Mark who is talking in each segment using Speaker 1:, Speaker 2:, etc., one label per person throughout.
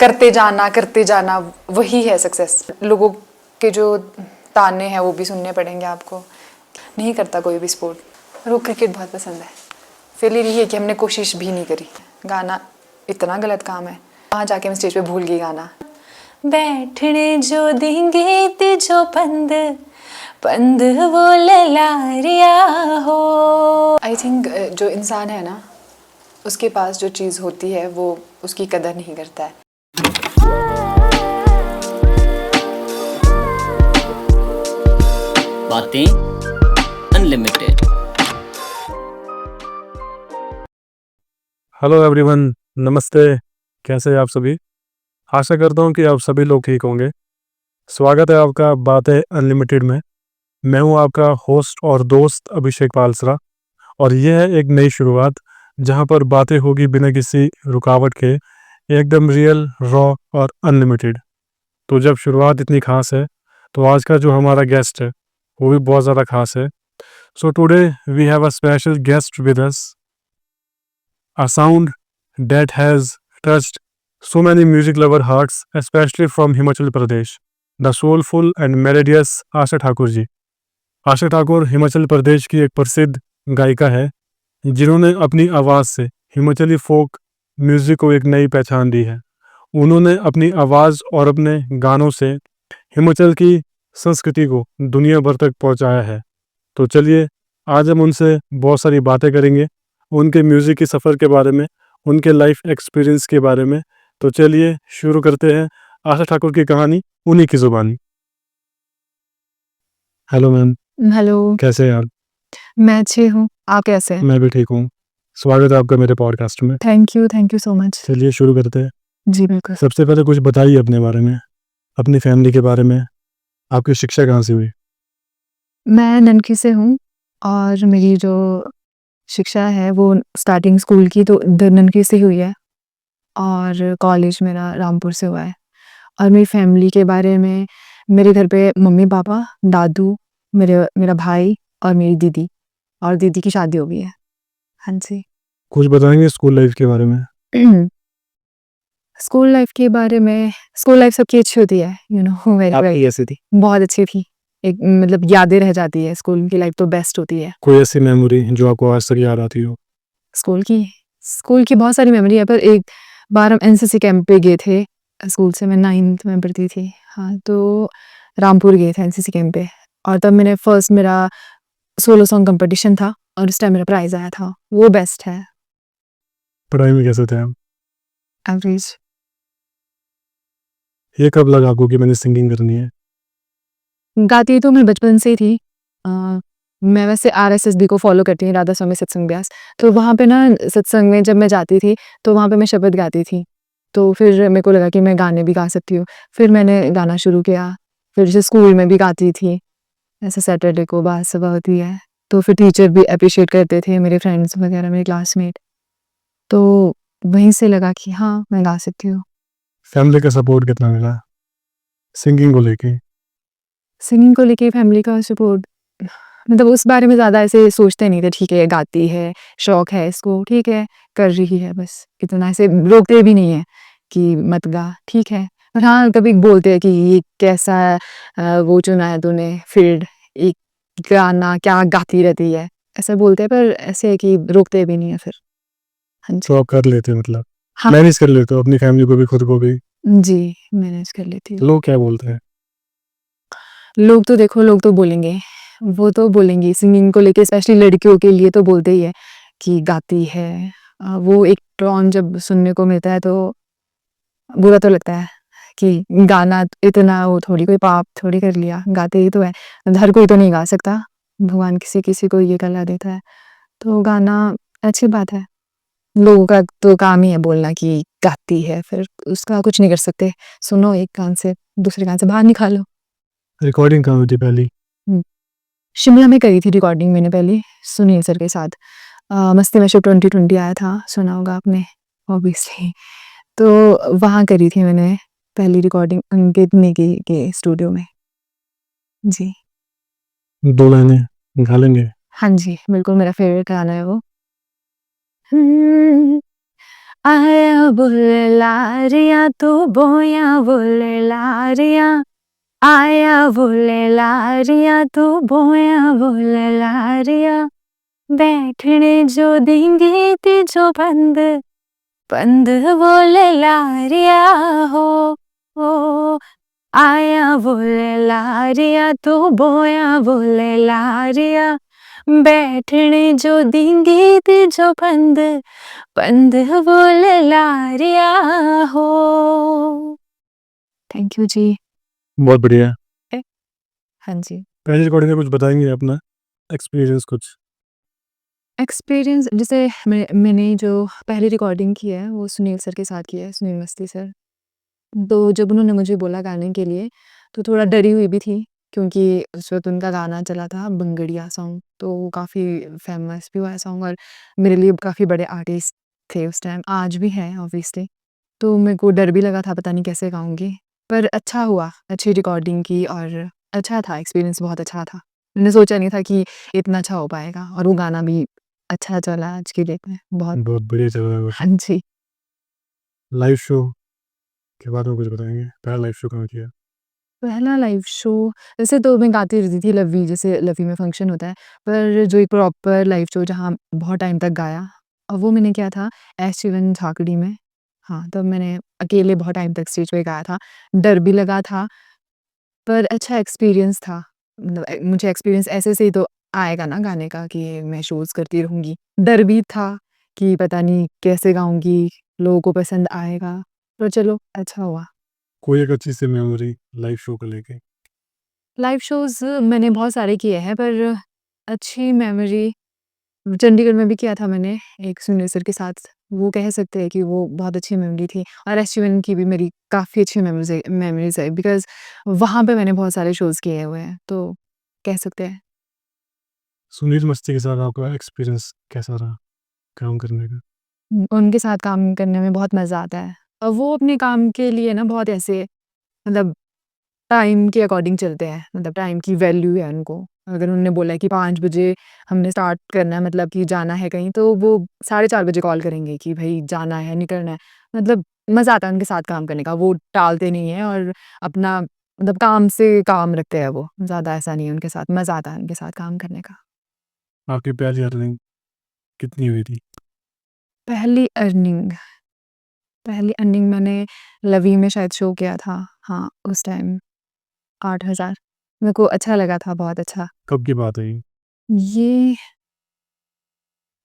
Speaker 1: करते जाना वही है सक्सेस। लोगों के जो ताने हैं वो भी सुनने पड़ेंगे आपको। नहीं करता कोई भी स्पोर्ट, और वो क्रिकेट बहुत पसंद है। फेलियर ये है कि हमने कोशिश भी नहीं करी। गाना इतना गलत काम है, वहाँ जाके मैं स्टेज पे भूल गई गाना। बैठने जो देंगे ते जो पंद पंद वो ललारिया हो। आई थिंक जो इंसान है ना, उसके पास जो चीज़ होती है वो उसकी कदर नहीं करता है।
Speaker 2: बातें अनलिमिटेड।
Speaker 3: हेलो एवरीवन, नमस्ते। कैसे हैं आप सभी? आशा करता हूँ कि आप सभी लोग ठीक होंगे। स्वागत है आपका बातें अनलिमिटेड में। मैं हूँ आपका होस्ट और दोस्त अभिषेक पालसरा, और यह है एक नई शुरुआत जहाँ पर बातें होगी बिना किसी रुकावट के, एकदम रियल, रॉ और अनलिमिटेड। तो जब शुरुआत इतनी खास है तो आज का जो हमारा गेस्ट है वो भी बहुत ज़्यादा खास है। So today we have a special guest with us, a sound that has touched so many music lover hearts, especially from Himachal Pradesh, the soulful and melodious आशा ठाकुर जी। आशा ठाकुर हिमाचल प्रदेश की एक प्रसिद्ध गायिका है जिन्होंने अपनी आवाज़ से हिमाचली फोक म्यूज़िक को एक नई पहचान दी है। उन्होंने अपनी आवाज़ और अपने गानों से हिमाचल की संस्कृति को दुनिया भर तक पहुंचाया है। तो चलिए आज हम उनसे बहुत सारी बातें करेंगे, उनके म्यूज़िक के सफ़र के बारे में, उनके लाइफ एक्सपीरियंस के बारे में। तो चलिए शुरू करते हैं आशा ठाकुर की कहानी उन्हीं की ज़ुबानी। हेलो मैम,
Speaker 1: हेलो,
Speaker 3: कैसे हैं आप?
Speaker 1: मैं अच्छी हूँ, आप कैसे हैं?
Speaker 3: मैं भी ठीक हूँ। स्वागत है आपका मेरे पॉडकास्ट में।
Speaker 1: Thank you so much.
Speaker 3: चलिए शुरू करते हैं।
Speaker 1: जी बिल्कुल।
Speaker 3: सबसे पहले कुछ बताइए अपने बारे में, अपनी फैमिली के बारे में। आपकी शिक्षा कहाँ से हुई?
Speaker 1: मैं ननकी से हूँ और मेरी जो शिक्षा है वो स्टार्टिंग स्कूल की तो ननकी से हुई है, और कॉलेज मेरा रामपुर से हुआ है। और मेरी फैमिली के बारे में, मेरे घर पे मम्मी पापा, दादू, मेरा भाई और मेरी दीदी, और दीदी की शादी हो गई है। हाँ जी।
Speaker 3: कुछ बताएंगे स्कूल लाइफ के बारे में?
Speaker 1: स्कूल लाइफ के बारे में, स्कूल लाइफ सबकी अच्छी होती है, यू नो। वेरी
Speaker 3: कैसी थी?
Speaker 1: बहुत अच्छी थी। एक मतलब यादें रह जाती है, स्कूल की लाइफ तो बेस्ट होती है।
Speaker 3: कोई ऐसी मेमोरी जो आपको आज तक याद आती हो?
Speaker 1: स्कूल की बहुत सारी मेमोरी है, पर एक बार हम एनसीसी कैंप पे गए थे। स्कूल से मैं 9th में पढ़ती थी। हाँ, तो रामपुर गए थे एनसीसी कैंप पे, और तब मेरा सोलो सॉन्ग कंपटीशन था, और उस टाइम मेरा प्राइज आया था। वो बेस्ट है।
Speaker 3: पढ़ाई में कैसे थे आप?
Speaker 1: एवरेज।
Speaker 3: ये कब लगा आपको कि मैंने सिंगिंग करनी है?
Speaker 1: गाती तो मैं बचपन से ही थी। मैं वैसे आरएसएसबी को फॉलो करती हूँ, राधा स्वामी सत्संग ब्यास। तो वहाँ पे ना सत्संग में जब मैं जाती थी तो वहाँ पे मैं शब्द गाती थी। तो फिर मेरे को लगा कि मैं गाने भी गा सकती हूँ। फिर मैंने गाना शुरू किया। फिर जैसे स्कूल में भी गाती थी, ऐसे सैटरडे को बाल सभा होती है तो फिर टीचर भी अप्रिशिएट करते थे, मेरे फ्रेंड्स वगैरह, मेरे क्लासमेट। तो वहीं से लगा कि हाँ, मैं गा सकती हूँ।
Speaker 3: फैमिली का सपोर्ट कितना मिला सिंगिंग को लेके?
Speaker 1: सिंगिंग को लेके फैमिली का सपोर्ट, मतलब उस बारे में ज़्यादा ऐसे सोचते नहीं थे। ठीक है, गाती है, शौक है इसको, ठीक है, कर रही है, बस इतना। ऐसे रोकते भी नहीं है कि मत गा, ठीक है। पर हाँ, कभी बोलते हैं कि ये कैसा वो चुना है तूने फील्ड, एक गाना क्या गाती रहती है, ऐसा बोलते हैं। पर ऐसे है कि रोकते भी नहीं है फिर। हाँ
Speaker 3: तो
Speaker 1: जी।
Speaker 3: आप कर लेते हो, मतलब
Speaker 1: हाँ
Speaker 3: मैनेज कर लेते हो अपनी फैमिली को भी, खुद को भी?
Speaker 1: जी, मैनेज कर लेती हूँ।
Speaker 3: लोग क्या बोलते हैं?
Speaker 1: लोग तो देखो, लोग तो बोलेंगे, वो तो बोलेंगे सिंगिंग को लेके, स्पेशली लड़कियों के लिए तो बोलते ही है कि गाती है। वो एक टोन जब सुनने को मिलता है तो बुरा तो लगता है कि गाना इतना, वो थोड़ी कोई पाप थोड़ी कर लिया, गाते ही तो है। हर कोई तो नहीं गा सकता, भगवान किसी किसी को ये कला देता है। तो गाना अच्छी बात है। लोगों का तो काम ही है बोलना कि गाती है, फिर उसका कुछ नहीं कर सकते। सुनो एक कान से, दूसरे कान से बाहर निकालो।
Speaker 3: रिकॉर्डिंग कहाँ हुई थी पहली?
Speaker 1: शिमला में करी थी रिकॉर्डिंग मैंने पहले, सुनील सर के साथ। मस्ती मशहूर 2020 आया था, सुना होगा आपने ऑब्वियसली। तो वहाँ करी थी मैंने पहली रिकॉर्डिंग, अंकित नेगी के स्टूडियो में। जी।
Speaker 3: 2 लाइनें गा लेंगे?
Speaker 1: हाँ जी, बिल्कुल, मेरा फेवरेट गाना है वो। हम्म, आया बुल्लारिया तू बोया बुल्लारिया आया बुल्लारिया तू बोया बुल्लारिया बैठने जो देंगे जो बंद बंद बुल्लारिया हो आया बुल्लारिया तू बोया बुल्लारिया बैठने जो देंगे जो बंद बंद बुल्लारिया हो। थैंक यू जी।
Speaker 3: बहुत बढ़िया।
Speaker 1: हाँ जी।
Speaker 3: पहली रिकॉर्डिंग में कुछ बताएंगे अपना एक्सपीरियंस कुछ?
Speaker 1: एक्सपीरियंस जैसे मैंने जो पहली रिकॉर्डिंग की है वो सुनील सर के साथ की है, सुनील मस्ती सर। तो जब उन्होंने मुझे बोला गाने के लिए तो थोड़ा डरी हुई भी थी क्योंकि उस वक़्त उनका गाना चला था बंगड़िया सॉन्ग, तो वो काफ़ी फेमस भी हुआ है सॉन्ग और मेरे लिए काफ़ी बड़े आर्टिस्ट थे उस टाइम, आज भी हैं ऑब्वियसली। तो मेरे को डर भी लगा था पता नहीं कैसे गाऊँगी, पर अच्छा हुआ, अच्छी रिकॉर्डिंग की और अच्छा था, एक्सपीरियंस बहुत अच्छा था। मैंने सोचा नहीं था कि इतना अच्छा हो पाएगा और वो गाना भी अच्छा चला आज की डेट में बहुत।
Speaker 3: बहुत बढ़िया चल रहा है कुछ।
Speaker 1: हाँ जी।
Speaker 3: लाइव शो के बारे में कुछ बताएंगे? पहला लाइव शो कहाँ किया?
Speaker 1: पहला लाइव शो वैसे तो मैं गाती रहती थी लवी, जैसे लवी में फंक्शन होता है, पर जो एक प्रॉपर लाइव शो जहाँ बहुत टाइम तक गाया और वो मैंने किया था एस शिवन झाकड़ी में। हाँ, तब मैंने अकेले बहुत टाइम तक स्टेज पे गाया था। डर भी लगा था, पर अच्छा एक्सपीरियंस था। मतलब मुझे एक्सपीरियंस ऐसे से ही तो आएगा ना गाने का कि मैं शोज़ करती रहूँगी। डर भी था कि पता नहीं कैसे गाऊँगी, लोगों को पसंद आएगा, पर चलो अच्छा हुआ।
Speaker 3: कोई एक अच्छी सी मेमोरी लाइव शो को लेके?
Speaker 1: लाइव शोज़ मैंने बहुत सारे किए हैं, पर अच्छी मेमोरी चंडीगढ़ में भी किया था मैंने एक सुनील सर के साथ। वो कह सकते हैं कि वो बहुत अच्छी मेमोरी थी और एसटीवन की भी मेरी काफ़ी अच्छी मेमोरीज़ है बिकॉज़ वहाँ पे मैंने बहुत सारे शोज़ किए हुए हैं, तो कह सकते हैं।
Speaker 3: सुनील मस्ती के साथ आपका एक्सपीरियंस कैसा रहा काम करने का?
Speaker 1: उनके साथ काम करने में बहुत मज़ा आता है और वो अपने काम के लिए ना बहुत ऐसे मतलब टाइम के अकॉर्डिंग चलते हैं, मतलब टाइम की वैल्यू है उनको। अगर उन्होंने बोला है कि 5 बजे हमने स्टार्ट करना है, मतलब कि जाना है कहीं, तो वो 4:30 बजे कॉल करेंगे कि भई जाना है, निकलना है। मतलब मज़ा आता है उनके साथ काम करने का, वो टालते नहीं हैं और अपना मतलब काम से काम रखते हैं वो, ज़्यादा ऐसा नहीं है उनके साथ, मज़ा आता है उनके साथ काम करने का।
Speaker 3: आपकी पहली अर्निंग कितनी हुई थी?
Speaker 1: पहली अर्निंग पहली अर्निंग मैंने लवी में शायद शो किया था। हाँ, उस टाइम 8,000 मेरे को अच्छा लगा था, बहुत अच्छा।
Speaker 3: कब की बात है ये?
Speaker 1: ये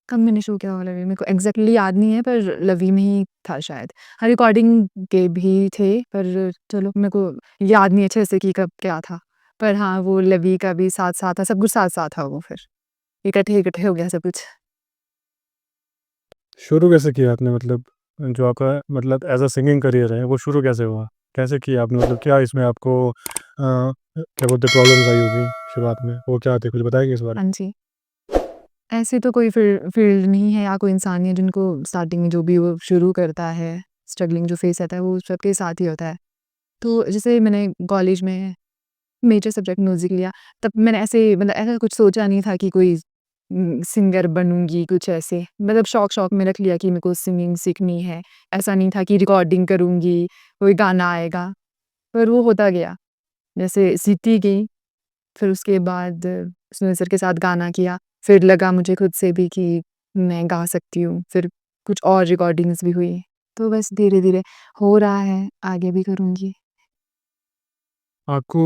Speaker 1: कब मैंने शो किया होगा लवी, मेरे को एग्ज़ैक्टली याद नहीं है, पर लवी में ही था शायद। हाँ, रिकॉर्डिंग के भी थे, पर चलो मेरे को याद नहीं अच्छे से कि कब क्या था। पर हाँ, वो लवी का भी साथ-साथ था, सब कुछ साथ-साथ था वो फिर। इकट्ठे-इकट्ठे हो गया सब कुछ।
Speaker 3: शुरू कैसे किया आपने, मतलब जो आपका मतलब एज़ अ सिंगिंग करियर है वो शुरू कैसे हुआ? कैसे किया आपने, मतलब क्या इसमें आपको क्या बोलते हैं प्रॉब्लम्स आई होगी शुरुआत में? वो क्या थे, कुछ बताएँगे इस बारे
Speaker 1: हाँ जी। ऐसे तो कोई फ़ील्ड नहीं है या कोई इंसान नहीं है जिनको स्टार्टिंग में जो भी वो शुरू करता है, स्ट्रगलिंग जो फ़ेस रहता है वो सबके साथ ही होता है। तो जैसे मैंने कॉलेज में मेजर सब्जेक्ट म्यूज़िक लिया, तब मैंने ऐसे मतलब ऐसा कुछ सोचा नहीं था कि कोई सिंगर बनूँगी कुछ ऐसे। मतलब शौक-शौक में रख लिया कि मेरे को सिंगिंग सीखनी है। ऐसा नहीं था कि रिकॉर्डिंग करूँगी, कोई गाना आएगा, पर वो होता गया। जैसे सीखती गई, फिर उसके बाद सुनील सर के साथ गाना किया, फिर लगा मुझे खुद से भी कि मैं गा सकती हूँ, फिर कुछ और रिकॉर्डिंग्स भी हुई। तो बस धीरे-धीरे हो रहा है, आगे भी करूँगी।
Speaker 3: आपको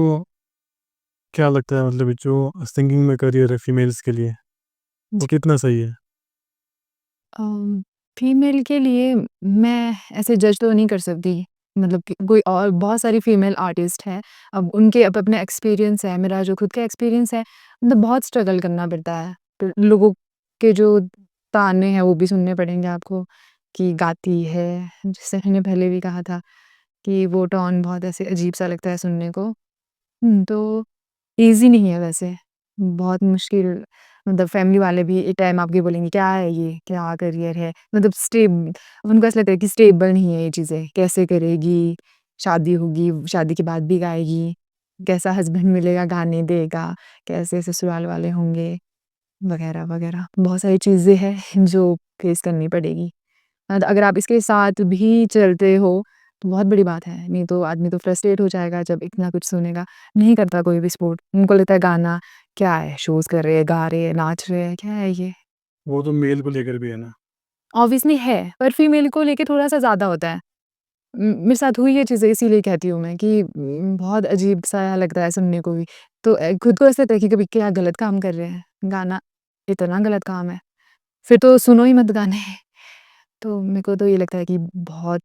Speaker 3: क्या लगता है, मतलब ये जो सिंगिंग में करियर है फीमेल्स के लिए, वो कितना सही है?
Speaker 1: अम, फीमेल के लिए मैं ऐसे जज तो नहीं कर सकती, मतलब कि कोई और बहुत सारी फीमेल आर्टिस्ट हैं, अब उनके अब अपने एक्सपीरियंस है, मेरा जो खुद का एक्सपीरियंस है, मतलब बहुत स्ट्रगल करना पड़ता है। फिर लोगों के जो ताने हैं वो भी सुनने पड़ेंगे आपको कि गाती है, जैसे मैंने पहले भी कहा था कि वो टोन बहुत ऐसे अजीब-सा लगता है सुनने को। तो ईज़ी नहीं है वैसे, बहुत मुश्किल, मतलब फैमिली वाले भी एक टाइम आपके बोलेंगे क्या है ये? क्या करियर है? मतलब उनको ऐसा लगता है कि स्टेबल नहीं है ये चीज़ें, कैसे करेगी? शादी होगी, शादी के बाद भी गाएगी, कैसा हस्बैंड मिलेगा गाने देगा, कैसे ससुराल वाले होंगे, वगैरह-वगैरह। बहुत सारी चीज़ें हैं जो फेस करनी पड़ेगी अगर आप इसके साथ भी चलते हो तो बहुत बड़ी बात है, नहीं तो आदमी तो फ्रस्ट्रेट हो जाएगा जब इतना कुछ सुनेगा। नहीं करता कोई भी स्पोर्ट, उनको लगता है गाना क्या है, शोज़ कर रहे हैं, गा रहे हैं, नाच रहे हैं, क्या है ये?
Speaker 3: वो तो मेल को लेकर भी है ना।
Speaker 1: ऑब्वियसली है, पर फीमेल को लेके थोड़ा-सा ज़्यादा होता है। मेरे साथ हुई ये चीज़ें इसीलिए कहती हूँ मैं कि बहुत अजीब-सा लगता है सुनने को भी। तो खुद को ऐसा लगता है कि कभी क्या गलत काम कर रहे हैं, गाना इतना गलत काम है, फिर तो सुनो ही मत गाने। तो मेरे को तो ये लगता है कि बहुत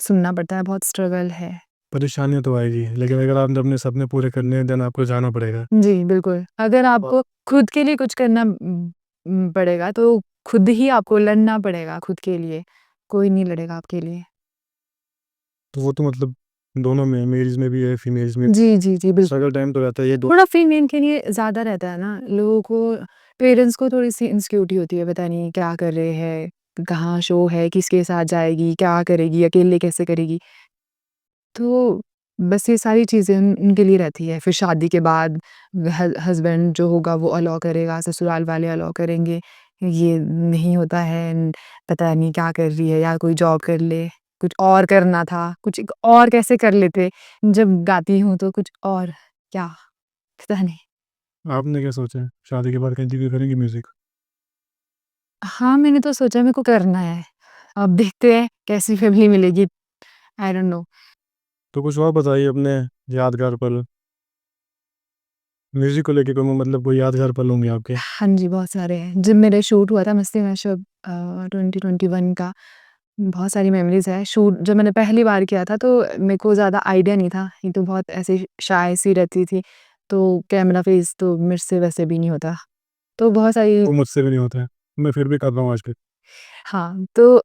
Speaker 1: सुनना पड़ता है, बहुत स्ट्रगल है।
Speaker 3: परेशानियाँ तो आएगी, लेकिन अगर आपने अपने सपने पूरे करने हैं, देन आपको जाना पड़ेगा।
Speaker 1: जी, बिल्कुल। अगर आपको खुद के लिए कुछ करना पड़ेगा तो खुद ही आपको लड़ना पड़ेगा खुद के लिए, कोई नहीं लड़ेगा आपके लिए।
Speaker 3: तो वो तो मतलब दोनों में, मेल्स में भी है, फीमेल्स में
Speaker 1: जी, जी, जी, बिल्कुल।
Speaker 3: स्ट्रगल टाइम तो रहता है ये दो।
Speaker 1: थोड़ा फीमेल के लिए ज़्यादा रहता है ना, लोगों को पेरेंट्स को थोड़ी-सी इनसिक्योरिटी होती है, पता नहीं क्या कर रहे हैं, कहाँ शो है, किसके साथ जाएगी, क्या करेगी, अकेले कैसे करेगी। तो बस ये सारी चीज़ें उनके लिए रहती है। फिर शादी के बाद हस्बैंड जो होगा वो अलाउ करेगा, ससुराल वाले अलाउ करेंगे, ये नहीं होता है, पता नहीं क्या कर रही है या कोई जॉब कर ले, कुछ और करना था, कुछ एक और कैसे कर लेते, जब गाती हूँ तो कुछ और क्या, पता नहीं।
Speaker 3: आपने क्या सोचा है? शादी के बाद कंटिन्यू करेंगी म्यूज़िक?
Speaker 1: हाँ, मैंने तो सोचा मेरे को करना है, अब देखते हैं कैसी फैमिली मिलेगी, आई डोंट नो।
Speaker 3: तो कुछ और बताइए अपने यादगार पल। म्यूज़िक को लेके कोई मतलब कोई यादगार पल होंगे आपके?
Speaker 1: हाँ जी, बहुत सारे हैं। जब मेरा शूट हुआ था मस्ती मैशअप 2021 का, बहुत सारी मेमोरीज़ है। शूट जब मैंने पहली बार किया था तो मेरे को ज़्यादा आइडिया नहीं था, ये तो बहुत ऐसे शाय सी रहती थी, तो कैमरा फेस तो मेरे से वैसे भी नहीं होता। तो बहुत सारी
Speaker 3: वो मुझसे भी नहीं होता है, मैं फिर भी कर रहा हूँ आज भी।
Speaker 1: हाँ, तो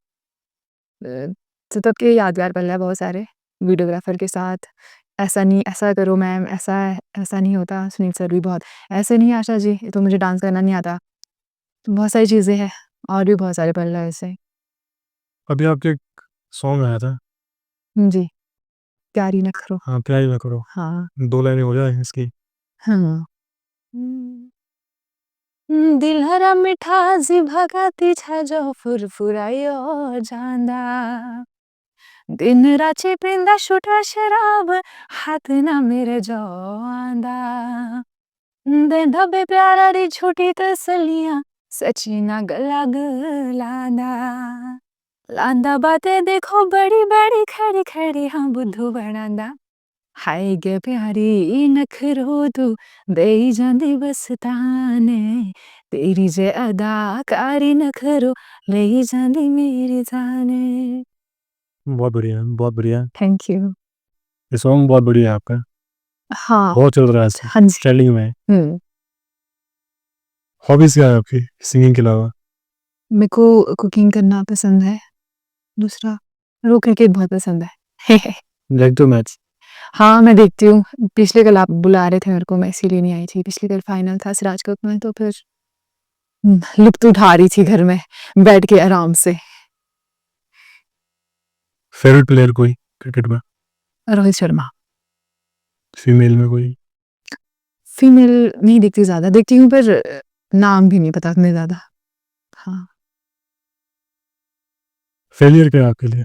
Speaker 1: तो तब के यादगार पल हैं बहुत सारे, वीडियोग्राफ़र के साथ, ऐसा नहीं ऐसा करो मैम, ऐसा नहीं होता, सुनील सर भी बहुत, ऐसे नहीं आशा जी, ये तो मुझे डांस करना नहीं आता। तो बहुत सारी चीज़ें हैं और भी बहुत सारे पल हैं ऐसे।
Speaker 3: अभी आपके एक सॉन्ग आया था,
Speaker 1: जी, प्यारी नखरों।
Speaker 3: हाँ, प्यार ही ना करो।
Speaker 1: हाँ,
Speaker 3: 2 लाइनें हो जाए इसकी।
Speaker 1: हाँ। दिलहरा मिठा जिभा तिझा फुरफुरायो जांदा दिन राची पिंदा छुटा शराब हाथ ना मेरे जो आंदा दे धबे प्यारा दी झूठी तसलियां सची ना गला गलांदा लांदा बातें देखो बड़ी बड़ी खड़ी खड़ी हाँ बुद्धू बनांदा हाय गे प्यारी नखरो तू देई जांदी बस ताने तेरी जे अदाकारी नखरो ले जांदी मेरी जाने।
Speaker 3: बहुत बढ़िया, बहुत बढ़िया।
Speaker 1: Thank you.
Speaker 3: ये सॉन्ग बहुत बढ़िया है आपका,
Speaker 1: हाँ,
Speaker 3: बहुत चल रहा है,
Speaker 1: हाँ जी।
Speaker 3: ट्रेंडिंग में है।
Speaker 1: हुँ,
Speaker 3: हॉबीज़ क्या है आपकी सिंगिंग के अलावा?
Speaker 1: मेरे को कुकिंग करना पसंद है, दूसरा मेरे को क्रिकेट बहुत पसंद है।
Speaker 3: Like to match.
Speaker 1: हाँ, मैं देखती हूँ, पिछले कल आप बुला रहे थे मेरे को, मैं इसीलिए नहीं आई थी, पिछले कल फाइनल था सिराज कप में तो फिर लुत्फ़ उठा रही थी घर में, बैठ के आराम से।
Speaker 3: फेवरेट प्लेयर कोई क्रिकेट में?
Speaker 1: रोहित शर्मा।
Speaker 3: फीमेल में कोई?
Speaker 1: फीमेल नहीं देखती ज़्यादा, देखती हूँ पर नाम भी नहीं पता इतने ज़्यादा। हाँ,
Speaker 3: फेलियर क्या है आपके लिए?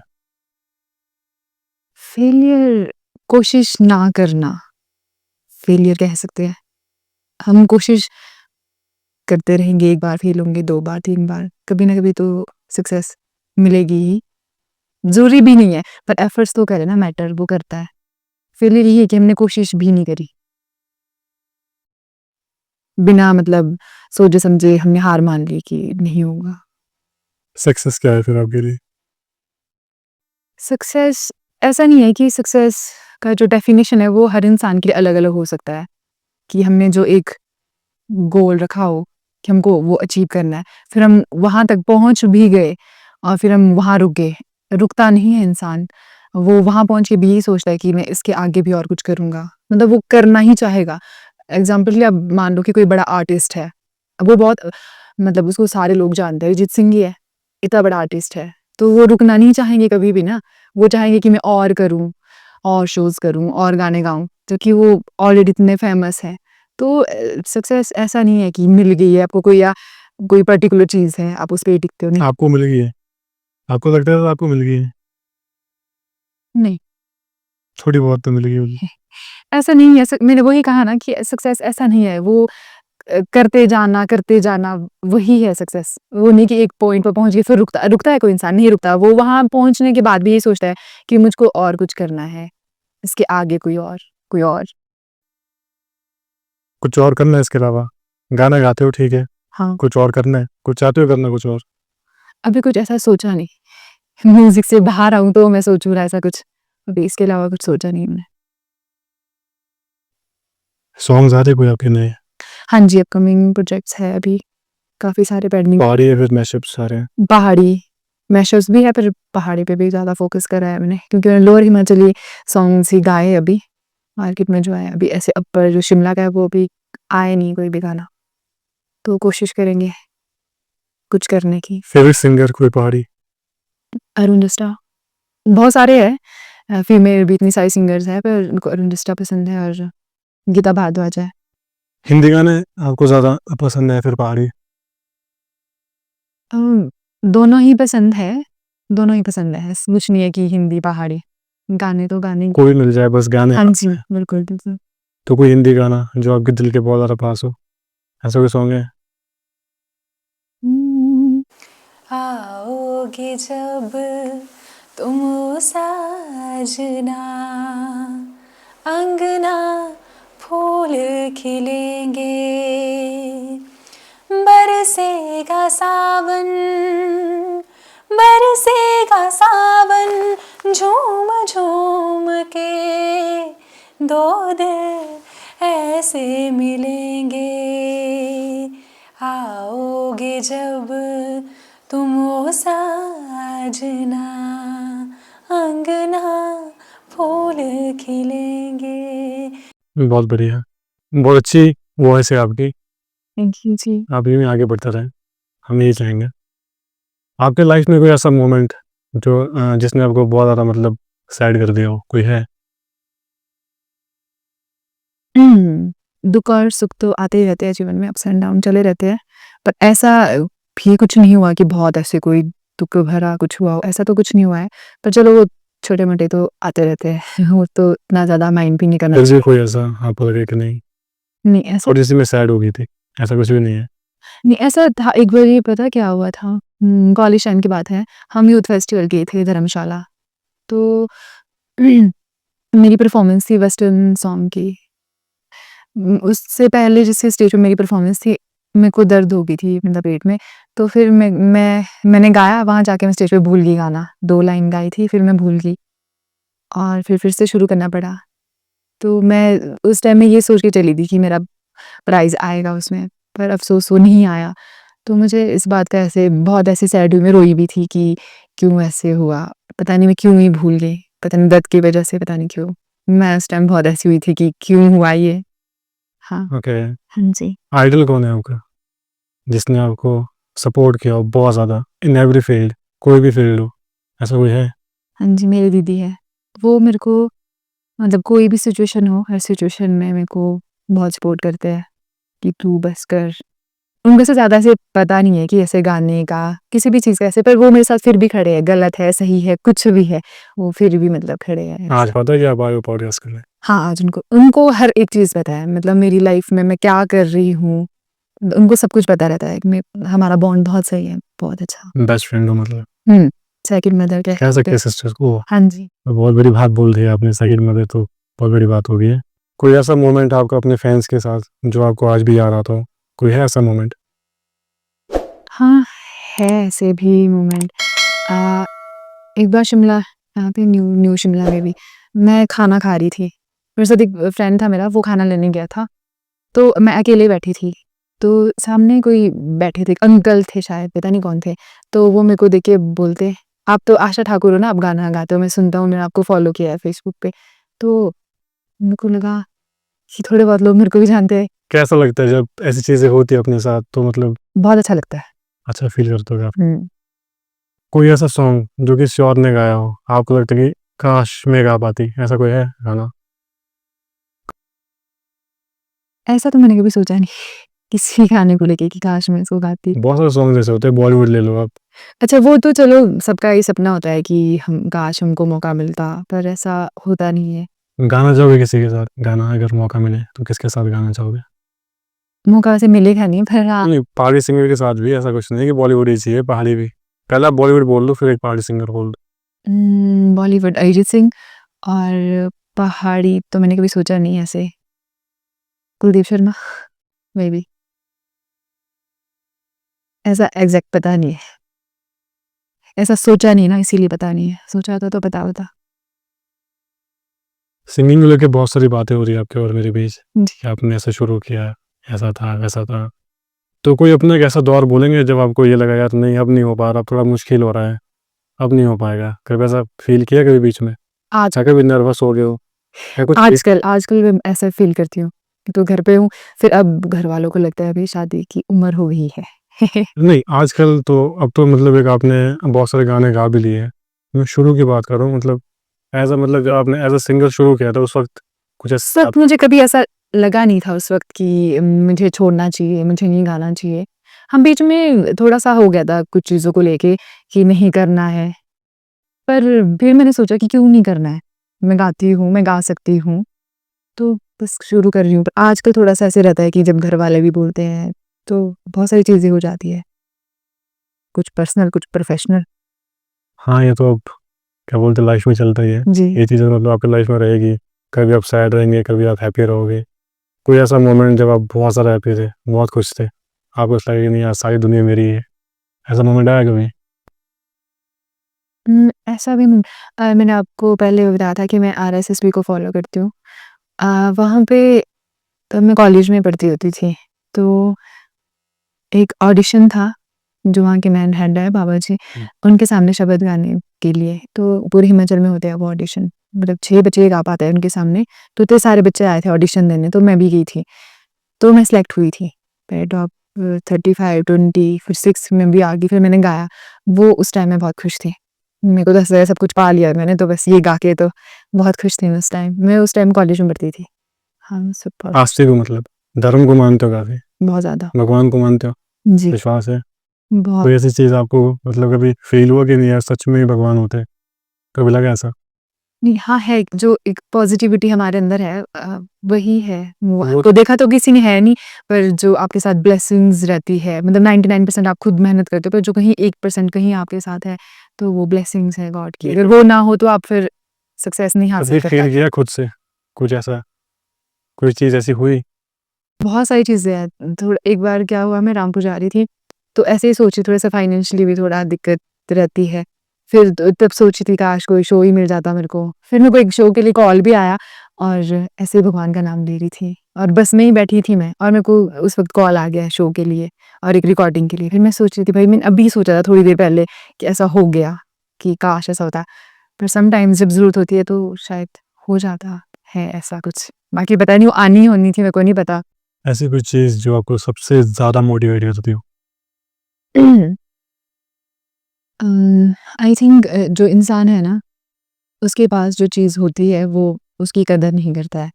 Speaker 1: फेलियर कोशिश ना करना, फेलियर कह सकते हैं। हम कोशिश करते रहेंगे, 1 बार फेल होंगे, 2 बार, 3 बार, कभी ना कभी तो सक्सेस मिलेगी ही। ज़रूरी भी नहीं है, पर एफर्ट्स तो करें ना मैटर वो करता है। फेलियर यही है कि हमने कोशिश भी नहीं करी। बिना मतलब सोचे समझे हमने हार मान ली कि नहीं होगा।
Speaker 3: सक्सेस क्या है फिर आपके लिए?
Speaker 1: सक्सेस ऐसा नहीं है कि सक्सेस का जो डेफिनेशन है वो हर इंसान के लिए अलग-अलग हो सकता है, कि हमने जो एक गोल रखा हो कि हमको वो अचीव करना है, फिर हम वहाँ तक पहुँच भी गए और फिर हम वहाँ रुक गए। रुकता नहीं है इंसान, वो वहाँ पहुँच के भी यही सोचता है कि मैं इसके आगे भी और कुछ करूँगा, मतलब वो करना ही चाहेगा। एग्ज़ाम्पल के लिए अब मान लो कि कोई बड़ा आर्टिस्ट है, अब वो बहुत मतलब उसको सारे लोग जानते हैं, अरिजीत सिंह ही है, इतना बड़ा आर्टिस्ट है, तो वो रुकना नहीं चाहेंगे कभी भी ना, वो चाहेंगे कि मैं और करूँ, और शोज़ करूँ और गाने गाऊँ, क्योंकि वो ऑलरेडी इतने फ़ेमस हैं। तो सक्सेस ऐसा नहीं है कि मिल गई है आपको कोई या कोई पर्टिकुलर चीज़ है, आप उस पे ही टिकते हो, नहीं।
Speaker 3: आपको मिल गई है? आपको लगता है आपको मिल गई है?
Speaker 1: नहीं,
Speaker 3: थोड़ी बहुत तो मिल गई होगी।
Speaker 1: ऐसा नहीं है, मैंने वही कहा ना कि सक्सेस ऐसा नहीं है, वो करते जाना वही है सक्सेस। वो नहीं कि एक पॉइंट पे पहुँच गए फिर रुकता है कोई इंसान, नहीं रुकता। वो वहाँ पहुँचने के बाद भी ये सोचता है कि मुझको और कुछ करना है, इसके आगे कोई और।
Speaker 3: कुछ और करना है इसके अलावा? गाना गाते हो ठीक है,
Speaker 1: हाँ,
Speaker 3: कुछ और करना है? कुछ चाहते हो करना कुछ और?
Speaker 1: अभी कुछ ऐसा सोचा नहीं। म्यूज़िक से बाहर आऊँ तो मैं सोचूँ ऐसा कुछ, अभी इसके अलावा कुछ सोचा नहीं मैंने।
Speaker 3: सॉन्ग्स आ रहे कोई आपके नए?
Speaker 1: हाँ जी, अपकमिंग प्रोजेक्ट्स है अभी, काफ़ी सारे पेंडिंग।
Speaker 3: पहाड़ी या फिर मैशअप्स आ रहे हैं?
Speaker 1: पहाड़ी, मैशअप्स भी है, पर पहाड़ी पे भी ज़्यादा फ़ोकस करा है मैंने, क्योंकि मैंने लोअर हिमाचली सॉन्ग्स ही गाए अभी, मार्केट में जो आया अभी। ऐसे अपर जो शिमला का है वो अभी आया नहीं कोई भी गाना, तो कोशिश करेंगे कुछ करने की।
Speaker 3: फेवरेट सिंगर कोई पहाड़ी?
Speaker 1: अरुण जस्टा, बहुत सारे हैं, फीमेल भी इतनी सारी सिंगर्स हैं, पर उनको अरुण जस्टा पसंद है और गीता भारद्वाज है।
Speaker 3: हिंदी गाने आपको ज़्यादा पसंद है फिर पहाड़ी?
Speaker 1: दोनों ही पसंद है, कुछ नहीं है कि हिंदी, पहाड़ी, गाने तो गाने।
Speaker 3: कोई मिल जाए बस गाने
Speaker 1: हाँ जी,
Speaker 3: आते हैं।
Speaker 1: बिल्कुल, बिल्कुल।
Speaker 3: तो कोई हिंदी गाना जो आपके दिल के बहुत ज़्यादा पास हो, ऐसा कोई सॉन्ग है?
Speaker 1: आओगे जब तुम साजना, अंगना फूल खिलेंगे, बरसेगा सावन, झूम झूम के दो दिल ऐसे मिलेंगे, आओगे जब तुम ओ साजना, अंगना फूल खिलेंगे।
Speaker 3: बहुत बढ़िया, बहुत अच्छी वॉइस है आपकी।
Speaker 1: थैंक यू जी।
Speaker 3: आप यूँ ही आगे बढ़ते रहें, हम यही चाहेंगे। आपके लाइफ में कोई ऐसा मोमेंट जो जिसने आपको बहुत ज़्यादा मतलब सैड कर दिया हो, कोई है?
Speaker 1: दुख और सुख तो आते ही रहते हैं जीवन में, अप्स एंड डाउन चले रहते हैं, पर ऐसा भी कुछ नहीं हुआ कि बहुत ऐसे कोई दुख भरा कुछ हुआ हो, ऐसा तो कुछ नहीं हुआ है। पर चलो वो छोटे-मोटे तो आते रहते हैं, वो तो इतना ज़्यादा माइंड भी नहीं करना
Speaker 3: फिर भी
Speaker 1: चाहिए।
Speaker 3: कोई ऐसा आपको लगे कि नहीं
Speaker 1: नहीं ऐसा
Speaker 3: थोड़ी सी मैं सैड हो गई थी, ऐसा कुछ भी नहीं है?
Speaker 1: नहीं ऐसा था, एक बार ये पता क्या हुआ था, कॉलेज टाइम की बात है, हम यूथ फेस्टिवल गए थे धर्मशाला, तो मेरी परफॉर्मेंस थी वेस्टर्न सॉन्ग की। उससे पहले जिससे स्टेज पे मेरी परफॉर्मेंस थी, मेरे को दर्द हो गई थी मतलब पेट में, तो फिर मैंने गाया, वहाँ जाके मैं स्टेज पे भूल गई गाना, 2 लाइन गाई थी, फिर मैं भूल गई और फिर से शुरू करना पड़ा। तो मैं उस टाइम में ये सोच के चली थी कि मेरा प्राइज़ आएगा उसमें, पर अफ़सोस वो नहीं आया। तो मुझे इस बात का ऐसे बहुत ऐसे सैड हुई, मैं रोई भी थी कि क्यों ऐसे हुआ? पता नहीं मैं क्यों ही भूल गई? पता नहीं दर्द की वज़ह से, पता नहीं क्यों? मैं उस टाइम बहुत ऐसी हुई थी कि क्यों हुआ ये? हाँ।
Speaker 3: ओके,
Speaker 1: हाँ जी।
Speaker 3: आइडल कौन है आपका जिसने आपको सपोर्ट किया हो बहुत ज़्यादा इन एवरी फील्ड, कोई भी फील्ड हो, ऐसा कोई है?
Speaker 1: हाँ जी, मेरी दीदी है। वो मेरे को मतलब कोई भी सिचुएशन हो, हर सिचुएशन में मेरे को बहुत सपोर्ट करते हैं कि तू बस कर। उनको से ज़्यादा ऐसे पता नहीं है कि ऐसे गाने का, किसी भी चीज़ का ऐसे, पर वो मेरे साथ फिर भी खड़े हैं, गलत है, सही है, कुछ भी है, वो फिर भी मतलब खड़े हैं
Speaker 3: आज
Speaker 1: ऐसे।
Speaker 3: पता है कि आप आए हो पॉडकास्ट करने?
Speaker 1: हाँ, आज उनको हर एक चीज़ पता है, मतलब मेरी लाइफ़ में मैं क्या कर रही हूँ, उनको सब कुछ पता रहता है। हमारा बॉन्ड बहुत सही है, बहुत अच्छा।
Speaker 3: बेस्ट फ्रेंड हो मतलब?
Speaker 1: हुँ, सेकंड मदर कह
Speaker 3: कह
Speaker 1: सकते
Speaker 3: सकते
Speaker 1: हैं।
Speaker 3: हैं सिस्टर को?
Speaker 1: हाँ जी।
Speaker 3: बहुत बड़ी बात बोल दी आपने, सेकंड मदर तो बहुत बड़ी बात हो गई है। कोई ऐसा मोमेंट आपका अपने फैंस के साथ जो आपको आज भी याद आता हो? कोई है ऐसा मोमेंट?
Speaker 1: हाँ, है ऐसे भी मोमेंट। अ, एक बार शिमला, यहाँ पे न्यू न्यू शिमला में भी मैं खाना खा रही थी। मेरे साथ एक फ्रेंड था मेरा, वो खाना लेने गया था, तो मैं अकेले बैठी थी। तो सामने कोई बैठे थे, अंकल थे शायद, पता नहीं कौन थे। तो वो मेरे को देख के बोलते, "आप तो आशा ठाकुर हो ना, आप गाना गाते हो, मैं सुनता हूँ, मैंने आपको फ़ॉलो किया है फ़ेसबुक पे।" तो मेरे को लगा कि थोड़े बहुत लोग मेरे को भी जानते हैं।
Speaker 3: कैसा लगता है जब ऐसी चीज़ें होती है अपने साथ, तो मतलब
Speaker 1: बहुत अच्छा लगता है।
Speaker 3: अच्छा फ़ील करते हो आप?
Speaker 1: हुँ।
Speaker 3: कोई ऐसा सॉन्ग जो किसी और ने गाया हो, आपको लगता है कि काश मैं गा पाती, ऐसा कोई है गाना?
Speaker 1: ऐसा तो मैंने कभी सोचा नहीं। किसी गाने को लेके कि काश मैं इसको गाती।
Speaker 3: बहुत सारे सॉन्ग्स ऐसे होते हैं, बॉलीवुड ले लो आप।
Speaker 1: अच्छा वो तो चलो सबका ही सपना होता है कि हम काश हमको मौका मिलता, पर ऐसा होता नहीं है।
Speaker 3: गाना चाहोगे किसी के साथ? गाना अगर मौका मिले तो किसके साथ गाना चाहोगे?
Speaker 1: मौका वैसे मिलेगा नहीं, पर हाँ
Speaker 3: नहीं, पहाड़ी सिंगर के साथ भी ऐसा कुछ नहीं है कि बॉलीवुड ही चाहिए, पहाड़ी भी। पहले आप बॉलीवुड बोल दो, फिर एक पहाड़ी सिंगर बोल दो।
Speaker 1: बॉलीवुड अरिजीत सिंह, और पहाड़ी तो मैंने कभी सोचा नहीं ऐसे। कुलदीप शर्मा मे बी, ऐसा एग्जैक्ट पता नहीं है, ऐसा सोचा नहीं ना, इसीलिए पता नहीं है, सोचा होता तो पता होता।
Speaker 3: सिंगिंग को लेके बहुत सारी बातें हो रही है आपके और मेरे बीच
Speaker 1: जी।
Speaker 3: कि आपने ऐसे शुरू किया, ऐसा था वैसा था। तो कोई अपना एक ऐसा दौर बोलेंगे जब आपको ये लगा यार नहीं अब नहीं हो पा रहा, थोड़ा मुश्किल हो रहा है, अब नहीं हो पाएगा? कभी ऐसा फील किया कभी बीच में?
Speaker 1: आज
Speaker 3: या कभी नर्वस हो गए हो या कुछ
Speaker 1: आजकल मैं ऐसा फील करती हूँ कि तो घर पे हूँ, फिर अब घर वालों को लगता है अभी शादी की उम्र हो गई है।
Speaker 3: नहीं, आजकल तो अब तो मतलब एक आपने बहुत सारे गाने गा भी लिए हैं। मैं शुरू की बात कर रहा हूँ, मतलब एज़ अ मतलब जब आपने एज़ अ सिंगर शुरू किया था उस वक़्त कुछ ऐसा
Speaker 1: सब मुझे कभी ऐसा लगा नहीं था उस वक़्त कि मुझे छोड़ना चाहिए, मुझे नहीं गाना चाहिए। हम बीच में थोड़ा-सा हो गया था कुछ चीज़ों को लेके कि नहीं करना है, पर फिर मैंने सोचा कि क्यों नहीं करना है? मैं गाती हूँ, मैं गा सकती हूँ, तो बस शुरू कर रही हूँ। पर आजकल थोड़ा-सा ऐसे रहता है कि जब घर वाले भी बोलते हैं, तो बहुत सारी चीज़ें हो जाती है। कुछ पर्सनल, कुछ प्रोफ़ेशनल।
Speaker 3: हाँ, ये तो अब क्या बोलते हैं लाइफ़ में चलता ही है।
Speaker 1: जी।
Speaker 3: ये चीज़ें मतलब आपकी लाइफ़ में रहेगी। कभी आप सैड रहेंगे, कभी आप हैप्पी रहोगे। कोई ऐसा मोमेंट जब आप बहुत ज़्यादा हैप्पी थे, बहुत खुश थे, आपको ऐसा लगा कि नहीं यार सारी दुनिया मेरी है, ऐसा मोमेंट आया कभी?
Speaker 1: ऐसा भी मैंने आपको पहले बताया था कि मैं आरएसएसबी को फ़ॉलो करती हूँ। वहाँ पे तब मैं कॉलेज में पढ़ती होती थी, तो एक ऑडिशन था, जो वहाँ के मैन हेड है बाबा जी, उनके सामने शबद गाने के लिए, तो पूरे हिमाचल में होते हैं वो ऑडिशन, मतलब 6 बच्चे गा पाते हैं उनके सामने, तो इतने सारे बच्चे आए थे ऑडिशन देने, तो मैं भी गई थी। तो मैं सेलेक्ट हुई थी, मेरे टॉप 35, 20 फिर 6 में भी आ गई, फिर मैंने गाया, वो उस टाइम मैं बहुत खुश थी। मेरे को तो ऐसा सब कुछ पा लिया मैंने, तो बस ये गा के तो बहुत खुश थी मैं उस टाइम। मैं उस टाइम कॉलेज में पढ़ती थी। हाँ, सब बहुत
Speaker 3: आस्तिक हो मतलब, धर्म को मानते हो काफ़ी,
Speaker 1: बहुत ज़्यादा।
Speaker 3: भगवान को मानते हो,
Speaker 1: जी,
Speaker 3: विश्वास है।
Speaker 1: बहुत।
Speaker 3: कोई ऐसी चीज़ आपको मतलब कभी फ़ील हुआ कि नहीं यार सच में ही भगवान होते हैं? कभी लगा ऐसा?
Speaker 1: नहीं, हाँ, है जो एक पॉज़िटिविटी हमारे अंदर है, वही है।
Speaker 3: वो
Speaker 1: को देखा तो किसी ने है नहीं, पर जो आपके साथ ब्लेसिंग्स रहती है, मतलब 99% आप खुद मेहनत करते हो, पर जो कहीं 1% कहीं आपके साथ है, तो वो ब्लेसिंग्स है गॉड की।
Speaker 3: ये
Speaker 1: अगर वो ना हो तो आप फिर सक्सेस नहीं हासिल
Speaker 3: कभी
Speaker 1: कर
Speaker 3: फ़ील
Speaker 1: पाते।
Speaker 3: किया खुद से? कुछ ऐसा, कोई चीज़ ऐसी हुई?
Speaker 1: बहुत सारी चीज़ें हैं। थोड़ा एक बार क्या हुआ, मैं रामपुर जा रही थी, तो ऐसे ही सोची थोड़ा-सा फाइनेंशियली भी थोड़ा दिक्कत रहती है। फिर तब सोची थी काश कोई शो ही मिल जाता मेरे को। फिर मेरे को एक शो के लिए कॉल भी आया, और ऐसे ही भगवान का नाम ले रही थी, और बस में ही बैठी थी मैं, और मेरे को उस वक़्त कॉल आ गया शो के लिए और एक रिकॉर्डिंग के लिए। फिर मैं सोच रही थी भाई मैंने अभी सोचा था थोड़ी देर पहले कि ऐसा हो गया, कि काश ऐसा होता। पर समटाइम्स जब ज़रूरत होती है तो शायद हो जाता है ऐसा कुछ। बाकी पता नहीं वो आनी ही होनी थी, मेरे को नहीं पता।
Speaker 3: ऐसी कोई चीज़ जो आपको सबसे ज़्यादा मोटिवेट करती हो?
Speaker 1: आई थिंक जो इंसान है ना, उसके पास जो चीज़ होती है वो उसकी कदर नहीं करता है।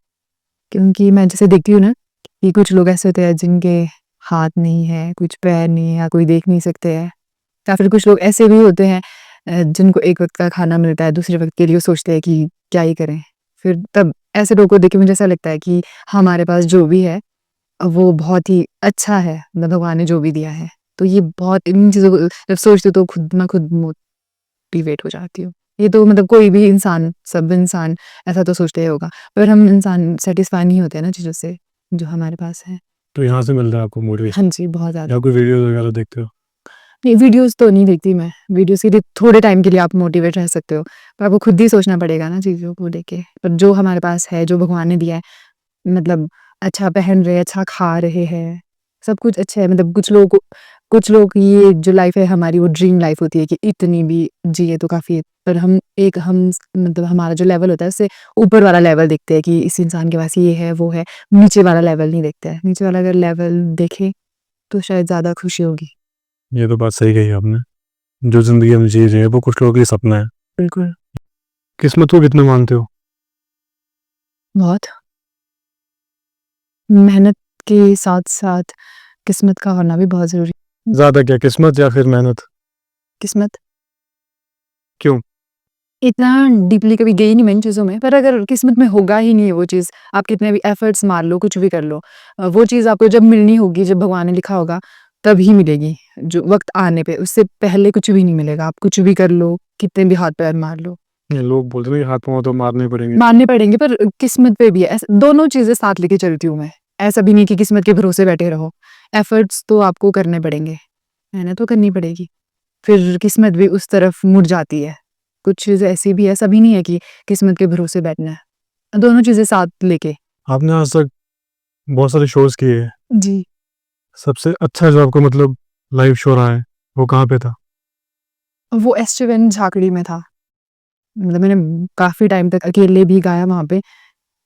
Speaker 1: क्योंकि मैं जैसे देखती हूँ ना कि कुछ लोग ऐसे होते हैं जिनके हाथ नहीं है, कुछ पैर नहीं है, या कोई देख नहीं सकते हैं, या फिर कुछ लोग ऐसे भी होते हैं जिनको एक वक़्त का खाना मिलता है, दूसरे वक़्त के लिए वो सोचते हैं कि क्या ही करें। फिर तब ऐसे लोगों को देख के मुझे ऐसा लगता है कि हमारे पास जो भी है वो बहुत ही अच्छा है, मतलब भगवान ने जो भी दिया है। तो ये बहुत इन चीज़ों को जब सोचती हूँ तो खुद मोटिवेट हो जाती हूँ। ये तो मतलब कोई भी इंसान, सब इंसान ऐसा तो सोचते ही होगा, पर हम इंसान सैटिस्फाई नहीं होते हैं ना चीज़ों से, जो हमारे पास है।
Speaker 3: तो यहाँ से मिल रहा है आपको मोटिवेशन?
Speaker 1: हाँ जी, बहुत ज़्यादा।
Speaker 3: या कोई वीडियोज़ वगैरह देखते हो?
Speaker 1: नहीं, वीडियोज़ तो नहीं देखती मैं, वीडियोज़ के लिए थोड़े टाइम के लिए आप मोटिवेट रह सकते हो, पर आपको खुद ही सोचना पड़ेगा ना चीज़ों को लेके। पर जो हमारे पास है, जो भगवान ने दिया है, मतलब अच्छा पहन रहे हैं, अच्छा खा रहे हैं, सब कुछ अच्छा है। मतलब कुछ लोग ये जो लाइफ़ है हमारी, वो ड्रीम लाइफ़ होती है कि इतनी भी जिए तो काफ़ी है। पर हम मतलब हमारा जो लेवल होता है उससे ऊपर वाला लेवल देखते हैं कि इस इंसान के पास ये है, वो है। नीचे वाला लेवल नहीं देखते हैं। नीचे वाला अगर लेवल देखें तो शायद ज़्यादा खुशी होगी।
Speaker 3: ये तो बात सही कही आपने। जो ज़िंदगी हम जी रहे हैं वो कुछ लोगों के लिए सपना है।
Speaker 1: बिल्कुल।
Speaker 3: किस्मत को कितना मानते हो?
Speaker 1: बहुत मेहनत के साथ-साथ किस्मत का होना भी बहुत ज़रूरी है।
Speaker 3: ज़्यादा क्या, किस्मत या फिर मेहनत?
Speaker 1: किस्मत।
Speaker 3: क्यों?
Speaker 1: इतना डीपली कभी गई नहीं मैं इन चीज़ों में, पर अगर किस्मत में होगा ही नहीं वो चीज़, आप कितने भी एफर्ट्स मार लो, कुछ भी कर लो, वो चीज़ आपको जब मिलनी होगी, जब भगवान ने लिखा होगा, तभी मिलेगी, जो वक़्त आने पे, उससे पहले कुछ भी नहीं मिलेगा। आप कुछ भी कर लो, कितने भी हाथ-पैर मार लो।
Speaker 3: ये लोग बोलते हैं कि हाथ-पाँव तो मारने पड़ेंगे।
Speaker 1: मानने पड़ेंगे, पर किस्मत पे भी है, ऐसा दोनों चीज़ें साथ लेके चलती हूँ मैं। ऐसा भी नहीं कि किस्मत के भरोसे बैठे रहो, एफर्ट्स तो आपको करने पड़ेंगे, मेहनत तो करनी पड़ेगी, फिर किस्मत भी उस तरफ मुड़ जाती है। कुछ चीज़ें ऐसी भी है, ऐसा भी नहीं है कि किस्मत के भरोसे बैठना है। दोनों चीज़ें साथ लेके।
Speaker 3: आपने आज तक बहुत सारे शोज़ किए हैं।
Speaker 1: जी।
Speaker 3: सबसे अच्छा जो आपको मतलब लाइव शो रहा है, वो कहाँ पे था?
Speaker 1: वो एसटीवन झाकड़ी में था। मतलब मैंने काफ़ी टाइम तक अकेले भी गाया वहाँ पे,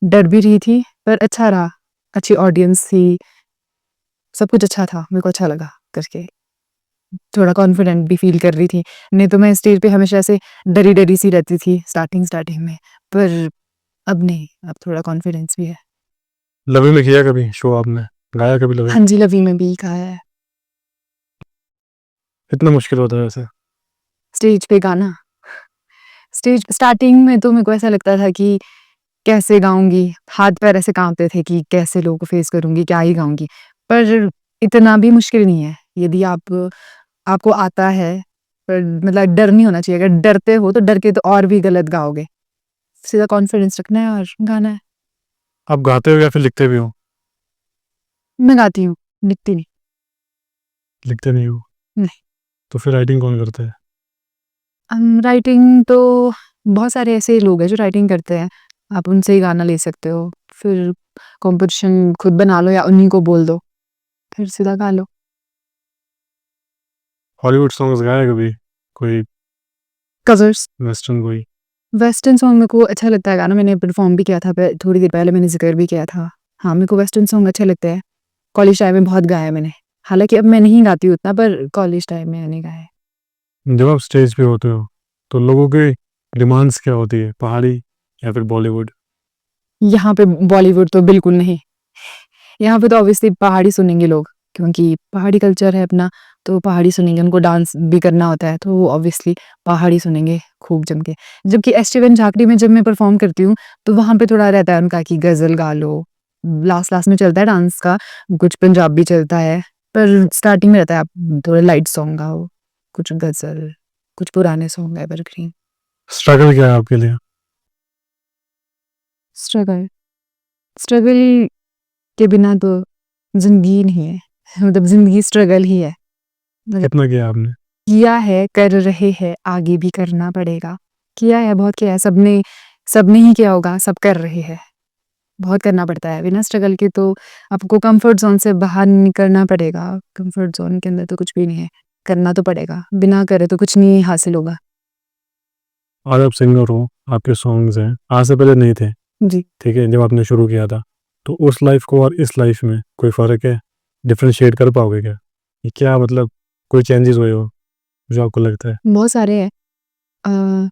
Speaker 1: डर भी रही थी, पर अच्छा रहा, अच्छी ऑडियंस थी, सब कुछ अच्छा था, मेरे को अच्छा लगा करके। थोड़ा कॉन्फिडेंट भी फ़ील कर रही थी, नहीं तो मैं स्टेज पे हमेशा ऐसे डरी-डरी सी रहती थी स्टार्टिंग में, पर अब नहीं, अब थोड़ा कॉन्फिडेंस भी है।
Speaker 3: लवी में किया कभी शो आपने? गाया कभी लवी?
Speaker 1: हाँ जी, लवी में भी गाया है।
Speaker 3: कितना मुश्किल होता है वैसे?
Speaker 1: स्टेज पे गाना, स्टेज स्टार्टिंग में तो मेरे को ऐसा लगता था कि कैसे गाऊँगी, हाथ-पैर ऐसे काँपते थे कि कैसे लोगों को फेस करूँगी, क्या ही गाऊँगी। पर इतना भी मुश्किल नहीं है, यदि आपको आता है, पर मतलब डर नहीं होना चाहिए। अगर डरते हो तो डर के तो और भी गलत गाओगे। सीधा कॉन्फिडेंस रखना है और गाना है।
Speaker 3: आप गाते हो या फिर लिखते भी हो?
Speaker 1: मैं गाती हूँ, लिखती नहीं।
Speaker 3: लिखते नहीं हो?
Speaker 1: नहीं।
Speaker 3: तो फिर राइटिंग कौन करता है?
Speaker 1: राइटिंग तो बहुत सारे ऐसे लोग हैं जो राइटिंग करते हैं, आप उनसे ही गाना ले सकते हो। फिर कॉम्पोज़िशन खुद बना लो या उन्हीं को बोल दो, फिर सीधा गा लो।
Speaker 3: हॉलीवुड सॉन्ग्स गाए कभी? कोई
Speaker 1: कवर्स।
Speaker 3: वेस्टर्न कोई?
Speaker 1: वेस्टर्न सॉन्ग मेरे को अच्छा लगता है गाना, मैंने परफ़ॉर्म भी किया था थोड़ी देर पहले मैंने ज़िक्र भी किया था। हाँ, मेरे को वेस्टर्न सॉन्ग अच्छे लगते हैं। कॉलेज टाइम में बहुत गाया है मैंने। हालाँकि अब मैं नहीं गाती उतना, पर कॉलेज टाइम में मैंने गाया है।
Speaker 3: जब आप स्टेज पे होते हो, तो लोगों की डिमांड्स क्या होती है? पहाड़ी या फिर बॉलीवुड?
Speaker 1: यहाँ पे बॉलीवुड तो बिल्कुल नहीं। यहाँ पे तो ऑब्वियसली पहाड़ी सुनेंगे लोग, क्योंकि पहाड़ी कल्चर है अपना, तो पहाड़ी सुनेंगे, उनको डांस भी करना होता है, तो वो ऑब्वियसली पहाड़ी सुनेंगे खूब जम के। जबकि एसटीवन झाकड़ी में जब मैं परफ़ॉर्म करती हूँ, तो वहाँ पे थोड़ा रहता है उनका कि गज़ल गा लो, लास्ट-लास्ट में चलता है डांस का, कुछ पंजाबी चलता है, पर स्टार्टिंग में रहता है आप थोड़ा लाइट सॉन्ग गाओ, कुछ गज़ल, कुछ पुराने सॉन्ग एवरग्रीन।
Speaker 3: स्ट्रगल क्या है आपके लिए?
Speaker 1: स्ट्रगल, स्ट्रगल के बिना तो ज़िंदगी नहीं है। मतलब ज़िंदगी स्ट्रगल ही है। मतलब
Speaker 3: कितना किया आपने?
Speaker 1: किया है, कर रहे हैं, आगे भी करना पड़ेगा। किया है, बहुत किया है, सबने सबने ही किया होगा, सब कर रहे हैं। बहुत करना पड़ता है, बिना स्ट्रगल के तो आपको कम्फ़र्ट ज़ोन से बाहर निकलना पड़ेगा। कम्फ़र्ट ज़ोन के अंदर तो कुछ भी नहीं है, करना तो पड़ेगा। बिना करे तो कुछ नहीं हासिल होगा।
Speaker 3: आज आप सिंगर हो, आपके सॉन्ग्स हैं, आज से पहले नहीं थे,
Speaker 1: जी।
Speaker 3: ठीक है? जब आपने शुरू किया था, तो उस लाइफ़ को और इस लाइफ़ में कोई फ़र्क है? डिफरेंशिएट कर पाओगे क्या? ये क्या मतलब कोई चेंजेस हुए हो, जो आपको लगता है?
Speaker 1: बहुत सारे हैं। अ,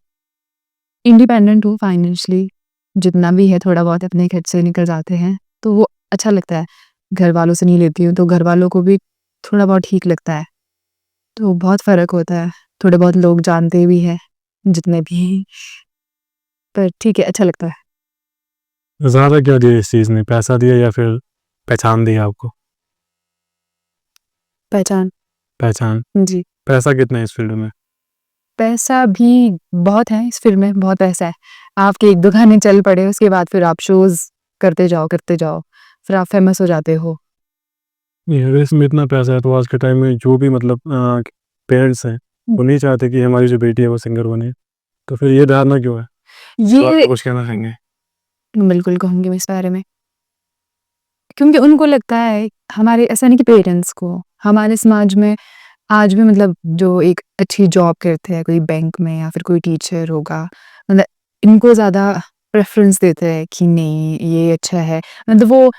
Speaker 1: इंडिपेंडेंट हूँ फाइनेंशियली, जितना भी है थोड़ा बहुत अपने खर्च से निकल जाते हैं, तो वो अच्छा लगता है। घर वालों से नहीं लेती हूँ, तो घर वालों को भी थोड़ा बहुत ठीक लगता है। तो बहुत फ़र्क होता है। थोड़े बहुत लोग जानते भी हैं, जितने भी हैं, पर ठीक है, अच्छा लगता है।
Speaker 3: ज़्यादा क्या दिया इस चीज़ ने? पैसा दिया या फिर पहचान दी आपको?
Speaker 1: पहचान।
Speaker 3: पहचान।
Speaker 1: जी।
Speaker 3: पैसा कितना है इस फ़ील्ड में?
Speaker 1: पैसा भी बहुत है इस फ़ील्ड में, बहुत पैसा है। आपके 1-2 गाने चल पड़े, उसके बाद फिर आप शोज़ करते जाओ, फिर आप फ़ेमस हो जाते हो।
Speaker 3: ये रेस में इतना पैसा है, तो आज के टाइम में जो भी मतलब पेरेंट्स हैं, वो नहीं चाहते कि हमारी जो बेटी है वो सिंगर बने। तो फिर ये धारणा क्यों है? तो आप
Speaker 1: ये
Speaker 3: तो कुछ कहना चाहेंगे?
Speaker 1: बिल्कुल कहूँगी मैं इस बारे में। क्योंकि उनको लगता है, हमारे ऐसा नहीं कि पेरेंट्स को, हमारे समाज में आज भी मतलब जो एक अच्छी जॉब करते हैं, कोई बैंक में या फिर कोई टीचर होगा, मतलब इनको ज़्यादा प्रेफ़रेंस देते हैं कि नहीं ये अच्छा है। मतलब वो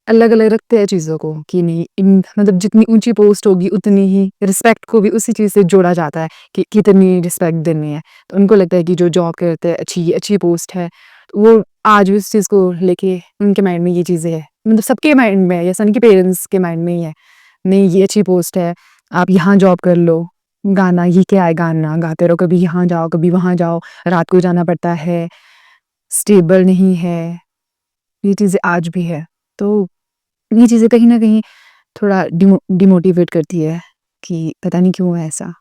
Speaker 1: अलग-अलग रखते हैं चीज़ों को कि नहीं इन मतलब जितनी ऊँची पोस्ट होगी उतनी ही रिस्पेक्ट को भी उसी चीज़ से जोड़ा जाता है कि कितनी रिस्पेक्ट देनी है। तो उनको लगता है कि जो जॉब करते हैं अच्छी पोस्ट है, तो वो आज भी उस चीज़ को लेके उनके माइंड में ये चीज़ें है, मतलब सबके माइंड में है, या सन के पेरेंट्स के माइंड में ही है, नहीं ये अच्छी पोस्ट है, आप यहाँ जॉब कर लो, गाना ये क्या है, गाना गाते रहो, कभी यहाँ जाओ कभी वहाँ जाओ, रात को जाना पड़ता है, स्टेबल नहीं है, ये चीज़ें आज भी है। तो ये चीज़ें कहीं ना कहीं थोड़ा डिमोटिवेट करती है कि पता नहीं क्यों है ऐसा।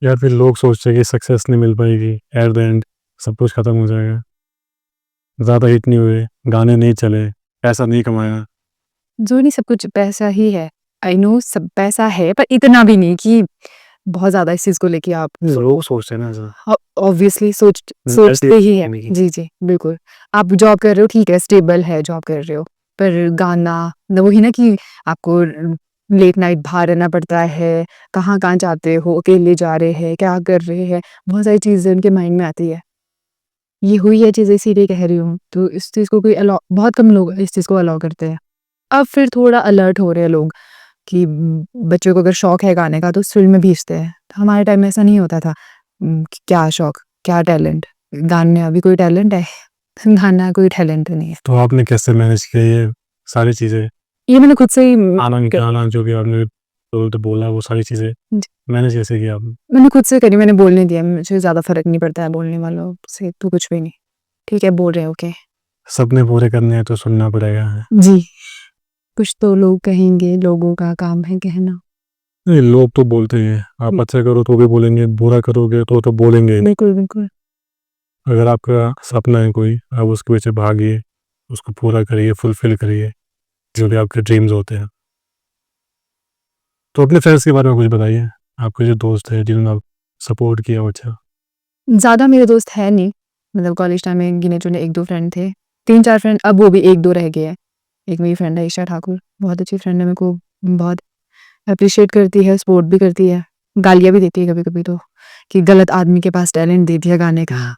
Speaker 3: यार फिर लोग सोचते हैं कि सक्सेस नहीं मिल पाएगी, एट द एंड सब कुछ खत्म हो जाएगा, ज़्यादा हिट नहीं हुए, गाने नहीं चले, पैसा नहीं कमाया।
Speaker 1: जो नहीं, सब कुछ पैसा ही है, आई नो सब पैसा है, पर इतना भी नहीं कि बहुत ज़्यादा इस चीज़ को लेके आप
Speaker 3: लोग सोचते हैं ना ऐसा।
Speaker 1: ऑब्वियसली सोचते ही है। जी जी बिल्कुल, आप जॉब कर रहे हो ठीक है, स्टेबल है, जॉब कर रहे हो, पर गाना वही ना कि आपको लेट नाइट बाहर रहना पड़ता है, कहाँ कहाँ जाते हो, अकेले जा रहे हैं, क्या कर रहे हैं, बहुत सारी चीज़ें उनके माइंड में आती है। ये हुई है चीज़ें, इसीलिए कह रही हूँ। तो इस चीज़ को कोई अलाउ, बहुत कम लोग इस चीज़ को अलाउ करते हैं। अब फिर थोड़ा अलर्ट हो रहे हैं लोग कि बच्चों को अगर शौक है गाने का तो उस फील्ड में भेजते हैं। हमारे टाइम में ऐसा नहीं होता था। कि क्या शौक, क्या टैलेंट, गाने अभी कोई टैलेंट है? गाना कोई टैलेंट नहीं है।
Speaker 3: तो आपने कैसे मैनेज किया ये सारी चीज़ें,
Speaker 1: ये मैंने खुद से ही
Speaker 3: गाना जो भी आपने बोला वो सारी चीज़ें
Speaker 1: जी।
Speaker 3: मैनेज कैसे किया आपने?
Speaker 1: मैंने खुद से करी, मैंने बोलने दिया, मुझे ज़्यादा फ़र्क नहीं पड़ता है बोलने वालों से, तो कुछ भी नहीं। ठीक है, बोल रहे हैं ओके।
Speaker 3: सपने पूरे करने हैं तो सुनना पड़ेगा।
Speaker 1: जी, कुछ तो लोग कहेंगे, लोगों का काम है कहना।
Speaker 3: नहीं, लोग तो बोलते हैं, आप अच्छा करो तो भी बोलेंगे, बुरा करोगे तो बोलेंगे ही।
Speaker 1: बिल्कुल, बिल्कुल।
Speaker 3: अगर आपका सपना है कोई, आप उसके पीछे भागिए, उसको पूरा करिए, फुलफिल करिए, जो भी आपके ड्रीम्स होते हैं। तो अपने फ्रेंड्स के बारे में कुछ बताइए, आपके जो दोस्त है जिन्होंने आप सपोर्ट किया हो। अच्छा,
Speaker 1: ज़्यादा मेरे दोस्त है नहीं, मतलब कॉलेज टाइम में गिने-चुने 1-2 फ्रेंड थे। 3-4 फ्रेंड, अब वो भी 1-2 रह गए हैं। एक मेरी फ्रेंड है ईशा ठाकुर, बहुत अच्छी फ्रेंड है, मेरे को बहुत एप्रिशिएट करती है, सपोर्ट भी करती है, गालियाँ भी देती है कभी-कभी तो, कि गलत आदमी के पास टैलेंट दे दिया गाने का।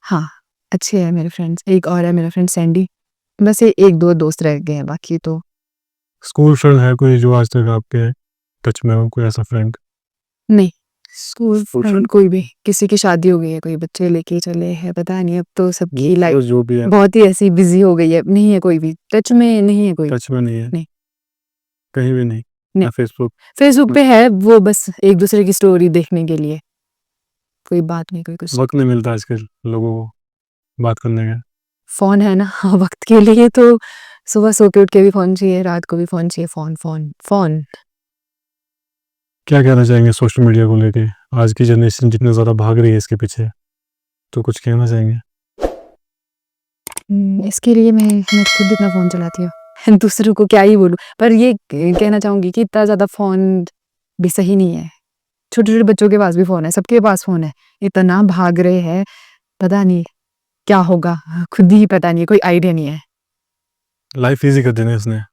Speaker 1: हाँ, अच्छे हैं मेरे फ्रेंड्स। एक और है मेरा फ्रेंड सैंडी, बस ये 1-2 दोस्त रह गए हैं, बाकी तो
Speaker 3: स्कूल फ्रेंड है कोई जो आज तक आपके टच में हो, कोई ऐसा फ्रेंड?
Speaker 1: नहीं। स्कूल फ्रेंड कोई भी, किसी की शादी हो गई है, कोई बच्चे लेके चले हैं, पता नहीं, अब तो सबकी लाइफ
Speaker 3: जो भी है
Speaker 1: बहुत ही ऐसी बिजी हो गई है, नहीं है कोई भी टच में, नहीं है कोई।
Speaker 3: टच में नहीं है?
Speaker 1: नहीं।
Speaker 3: कहीं भी नहीं?
Speaker 1: नहीं।
Speaker 3: ना फेसबुक?
Speaker 1: फेसबुक पे है, वो बस एक दूसरे की स्टोरी देखने के लिए, कोई बात नहीं, कोई कुछ।
Speaker 3: वक्त नहीं मिलता आजकल लोगों को बात करने का।
Speaker 1: फोन है ना, हाँ, वक्त के लिए तो सुबह सो के उठ के भी फोन चाहिए, रात को भी फोन चाहिए, फोन फोन फोन।
Speaker 3: क्या कहना चाहेंगे सोशल मीडिया को लेके? आज की जनरेशन जितनी ज़्यादा भाग रही है इसके पीछे, तो कुछ कहना चाहेंगे?
Speaker 1: इसके लिए मैं खुद इतना फ़ोन चलाती हूँ। दूसरों को क्या ही बोलूँ, पर ये कहना चाहूँगी कि इतना ज़्यादा फ़ोन भी सही नहीं है। छोटे-छोटे बच्चों के पास भी फ़ोन है, सबके पास फ़ोन है। इतना भाग रहे हैं, पता नहीं क्या होगा? खुद ही पता नहीं, कोई आइडिया नहीं है।
Speaker 3: लाइफ ईज़ी कर दी ना इसने।
Speaker 1: हाँ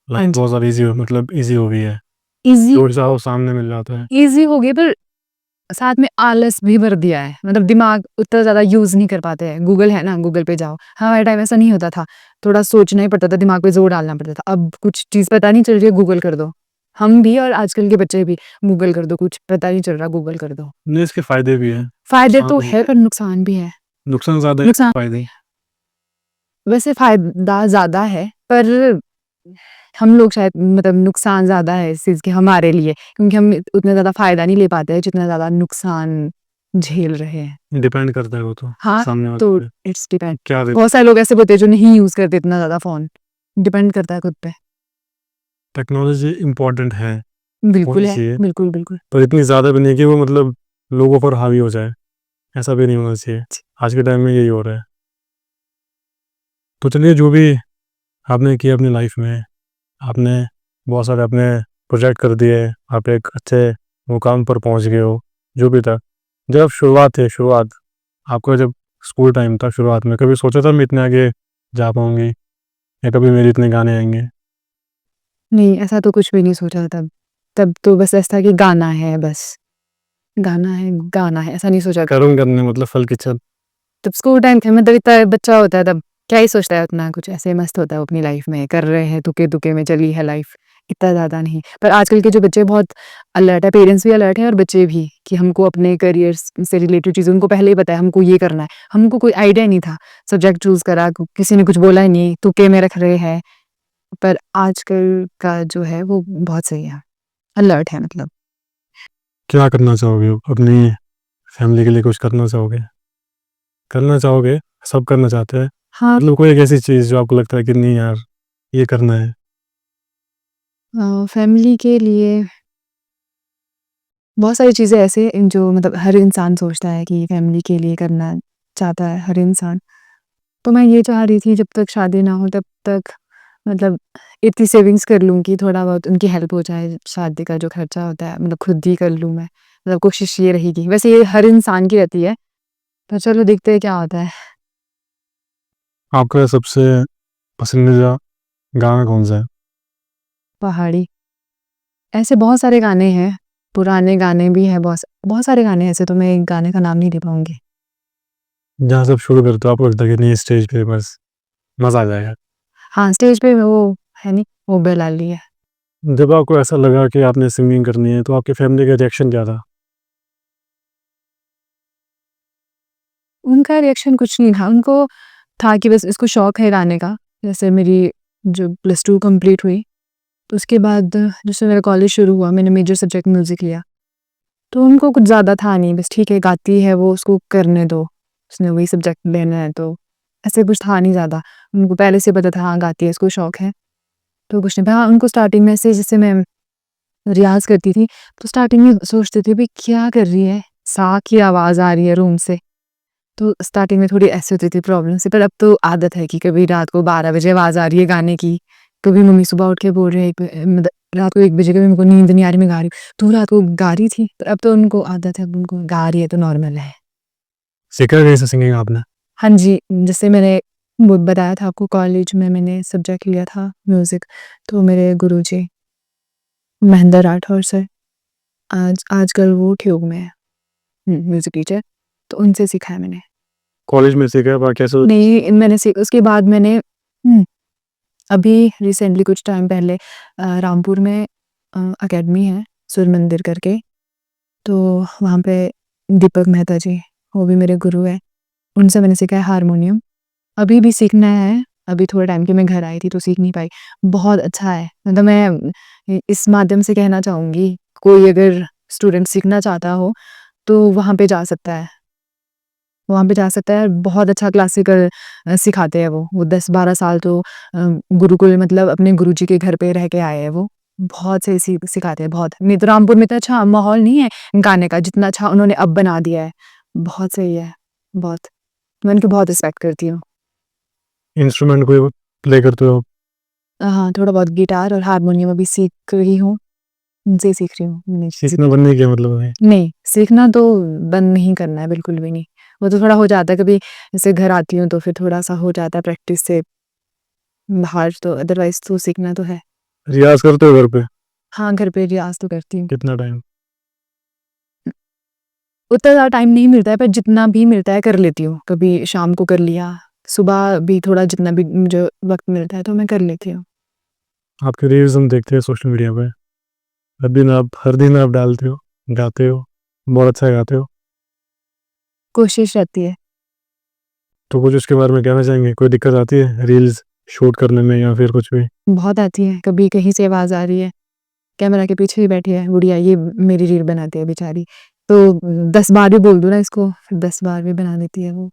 Speaker 3: लाइफ
Speaker 1: जी।
Speaker 3: बहुत ज़्यादा ईज़ी मतलब ईज़ी हो गई है।
Speaker 1: ईज़ी
Speaker 3: जो चाहो सामने मिल जाता है।
Speaker 1: ईज़ी हो गई, पर साथ में आलस भी भर दिया है। मतलब दिमाग उतना ज़्यादा यूज़ नहीं कर पाते हैं। गूगल है ना, गूगल पे जाओ। हमारे टाइम ऐसा नहीं होता था। थोड़ा सोचना ही पड़ता था, दिमाग पे ज़ोर डालना पड़ता था। अब कुछ चीज़ पता नहीं चल रही है, गूगल कर दो। हम भी और आजकल के बच्चे भी, गूगल कर दो, कुछ पता नहीं चल रहा, गूगल कर दो।
Speaker 3: नहीं, इसके फ़ायदे भी हैं।
Speaker 1: फ़ायदे
Speaker 3: नुकसान
Speaker 1: तो
Speaker 3: भी
Speaker 1: है, पर नुकसान भी है।
Speaker 3: नुकसान ज़्यादा है,
Speaker 1: नुकसान
Speaker 3: फ़ायदे
Speaker 1: वैसे फ़ायदा ज़्यादा है, पर हम लोग शायद, मतलब नुकसान ज़्यादा है इस चीज़ के हमारे लिए, क्योंकि हम उतना ज़्यादा फ़ायदा नहीं ले पाते हैं, जितना ज़्यादा नुकसान झेल रहे हैं।
Speaker 3: डिपेंड करता है वो तो
Speaker 1: हाँ,
Speaker 3: सामने वाले
Speaker 1: तो
Speaker 3: पे।
Speaker 1: It's depend.
Speaker 3: क्या दे
Speaker 1: बहुत सारे लोग ऐसे होते हैं जो नहीं यूज़ करते इतना ज़्यादा फ़ोन, डिपेंड करता है खुद पे।
Speaker 3: टेक्नोलॉजी इम्पोर्टेंट है,
Speaker 1: बिल्कुल
Speaker 3: होनी
Speaker 1: है,
Speaker 3: चाहिए,
Speaker 1: बिल्कुल, बिल्कुल।
Speaker 3: पर इतनी ज़्यादा भी नहीं कि वो मतलब लोगों पर हावी हो जाए, ऐसा भी नहीं होना चाहिए। आज के टाइम में यही हो रहा है। तो चलिए, जो भी आपने किया अपनी लाइफ में, आपने बहुत सारे अपने प्रोजेक्ट कर दिए, आप एक अच्छे मुकाम पर पहुंच गए हो, जो भी था। जब शुरुआत आपका जब स्कूल टाइम था, शुरुआत में कभी सोचा था मैं इतने आगे जा पाऊंगी, या कभी मेरे इतने गाने आएंगे?
Speaker 1: नहीं, ऐसा तो कुछ भी नहीं सोचा तब। तब तो बस ऐसा था कि गाना है बस। गाना है, ऐसा नहीं सोचा।
Speaker 3: करूँगा करने मतलब फल की छत।
Speaker 1: तब स्कूल टाइम थे, मतलब इतना बच्चा होता है तब, क्या ही सोचता है उतना कुछ, ऐसे मस्त होता है वो अपनी लाइफ में, कर रहे हैं, तुके-तुके में चली है लाइफ। इतना ज़्यादा नहीं। पर आजकल के जो बच्चे बहुत अलर्ट है, पेरेंट्स भी अलर्ट हैं और बच्चे भी, कि हमको अपने करियर से रिलेटेड चीज़ें उनको पहले ही पता है, हमको ये करना है। हमको कोई आइडिया नहीं था, सब्जेक्ट चूज़ करा, किसी ने कुछ बोला ही नहीं, तुक्के में रख रहे हैं। पर आजकल का जो है वो बहुत सही है, अलर्ट है मतलब।
Speaker 3: क्या करना चाहोगे आप? अपनी फैमिली के लिए कुछ करना चाहोगे? करना चाहोगे, सब करना चाहते हैं।
Speaker 1: हाँ,
Speaker 3: मतलब कोई एक ऐसी चीज़ जो आपको लगता है कि नहीं यार, ये करना है।
Speaker 1: फैमिली के लिए बहुत सारी चीज़ें ऐसे हैं जो मतलब हर इंसान सोचता है कि फैमिली के लिए करना चाहता है हर इंसान। तो मैं ये चाह रही थी जब तक शादी ना हो तब तक मतलब इतनी सेविंग्स कर लूँ कि थोड़ा बहुत उनकी हेल्प हो जाए, शादी का जो खर्चा होता है मतलब खुद ही कर लूँ मैं। मतलब कोशिश ये रहेगी। वैसे ये हर इंसान की रहती है, पर चलो देखते हैं क्या होता है।
Speaker 3: आपका सबसे पसंदीदा गाना कौन-सा है?
Speaker 1: पहाड़ी। ऐसे बहुत सारे गाने हैं, पुराने गाने भी हैं बहुत सारे गाने हैं ऐसे, तो मैं एक गाने का नाम नहीं ले पाऊँगी।
Speaker 3: जहाँ से आप शुरू करते हो आपको लगता है कि नहीं स्टेज पे बस मज़ा आ जाएगा।
Speaker 1: हाँ, स्टेज पे वो है नहीं, वो बेलाली है।
Speaker 3: जब आपको ऐसा लगा कि आपने सिंगिंग करनी है तो आपकी फैमिली का रिएक्शन क्या था?
Speaker 1: उनका रिएक्शन कुछ नहीं था, उनको था कि बस इसको शौक है गाने का। जैसे मेरी जो +2 कंप्लीट हुई, तो उसके बाद जैसे मेरा कॉलेज शुरू हुआ, मैंने मेजर सब्जेक्ट म्यूज़िक लिया। तो उनको कुछ ज़्यादा था नहीं, बस ठीक है गाती है वो, उसको करने दो, उसने वही सब्जेक्ट लेना है, तो ऐसे कुछ था नहीं ज़्यादा। उनको पहले से पता था हाँ, गाती है, इसको शौक है, तो कुछ नहीं था। हाँ, उनको स्टार्टिंग में से जैसे मैं रियाज़ करती थी, तो स्टार्टिंग में सोचते थे, "भई क्या कर रही है? सा की आवाज़ आ रही है रूम से।" तो स्टार्टिंग में थोड़ी ऐसी होती थी प्रॉब्लम से, पर अब तो आदत है कि कभी रात को 12 बजे आवाज़ आ रही है गाने की, कभी मम्मी सुबह उठ के बोल रहे हैं मतलब रात को 1 बजे कभी मेरे को नींद नहीं आ रही, मैं गा रही हूँ, "तू रात को गा रही थी?" पर अब तो उनको आदत है, अब उनको गा रही है तो नॉर्मल है।
Speaker 3: सीखा कैसे सिंगिंग आपने?
Speaker 1: हाँ जी, जैसे मैंने वो बताया था आपको, कॉलेज में मैंने सब्जेक्ट लिया था म्यूज़िक, तो मेरे गुरुजी महेंद्र राठौर सर, आजकल वो ठियोग में है, म्यूज़िक टीचर, तो उनसे सीखा है मैंने।
Speaker 3: कॉलेज में सीखा है बाकी ऐसे
Speaker 1: नहीं, मैंने उसके बाद मैंने अभी रिसेंटली कुछ टाइम पहले रामपुर में अकेडमी है सुर मंदिर करके, तो वहाँ पे दीपक मेहता जी, वो भी मेरे गुरु हैं, उनसे मैंने सीखा है हारमोनियम। अभी भी सीखना है, अभी थोड़े टाइम के मैं घर आई थी तो सीख नहीं पाई। बहुत अच्छा है, मतलब मैं इस माध्यम से कहना चाहूँगी, कोई अगर स्टूडेंट सीखना चाहता हो, तो वहाँ पे जा सकता है। वहाँ पे जा सकता है, बहुत अच्छा क्लासिकल सिखाते हैं वो 10-12 साल तो गुरुकुल मतलब अपने गुरुजी के घर पे रह के आए हैं वो। बहुत सही सिखाते हैं बहुत। नहीं तो रामपुर में इतना अच्छा माहौल नहीं है गाने का, जितना अच्छा उन्होंने अब बना दिया है। बहुत सही है, बहुत। मैं उनकी बहुत रिस्पेक्ट करती हूँ।
Speaker 3: इंस्ट्रूमेंट कोई प्ले करते हो आप?
Speaker 1: हाँ, थोड़ा बहुत गिटार और हारमोनियम अभी सीख रही हूँ, उनसे ही सीख रही हूँ। मैंने
Speaker 3: सीखना बंद नहीं किया मतलब है?
Speaker 1: नहीं, सीखना तो बंद नहीं करना है, बिल्कुल भी नहीं। वो तो थोड़ा हो जाता है कभी, जैसे घर आती हूँ तो फिर थोड़ा-सा हो जाता है प्रैक्टिस से बाहर, तो अदरवाइज़ तो सीखना तो है।
Speaker 3: रियाज़ करते हो घर पे?
Speaker 1: हाँ, घर पे रियाज़ तो करती हूँ।
Speaker 3: कितना टाइम?
Speaker 1: उतना ज़्यादा टाइम नहीं मिलता है, पर जितना भी मिलता है कर लेती हूँ। कभी शाम को कर लिया, सुबह भी थोड़ा जितना भी मुझे वक़्त मिलता है तो मैं कर लेती हूँ।
Speaker 3: आपके रील्स हम देखते हैं सोशल मीडिया पे। हर दिन आप डालते हो, गाते हो, बहुत अच्छा गाते हो।
Speaker 1: कोशिश रहती है।
Speaker 3: तो कुछ उसके बारे में कहना चाहेंगे? कोई दिक्कत आती है रील्स शूट करने में या फिर कुछ भी?
Speaker 1: बहुत आती है, कभी कहीं से आवाज़ आ रही है, कैमरा के पीछे ही बैठी है बुढ़िया, ये मेरी रील बनाती है बेचारी। तो 10 बार भी बोल दूँ ना इसको, फिर 10 बार भी बना देती है वो,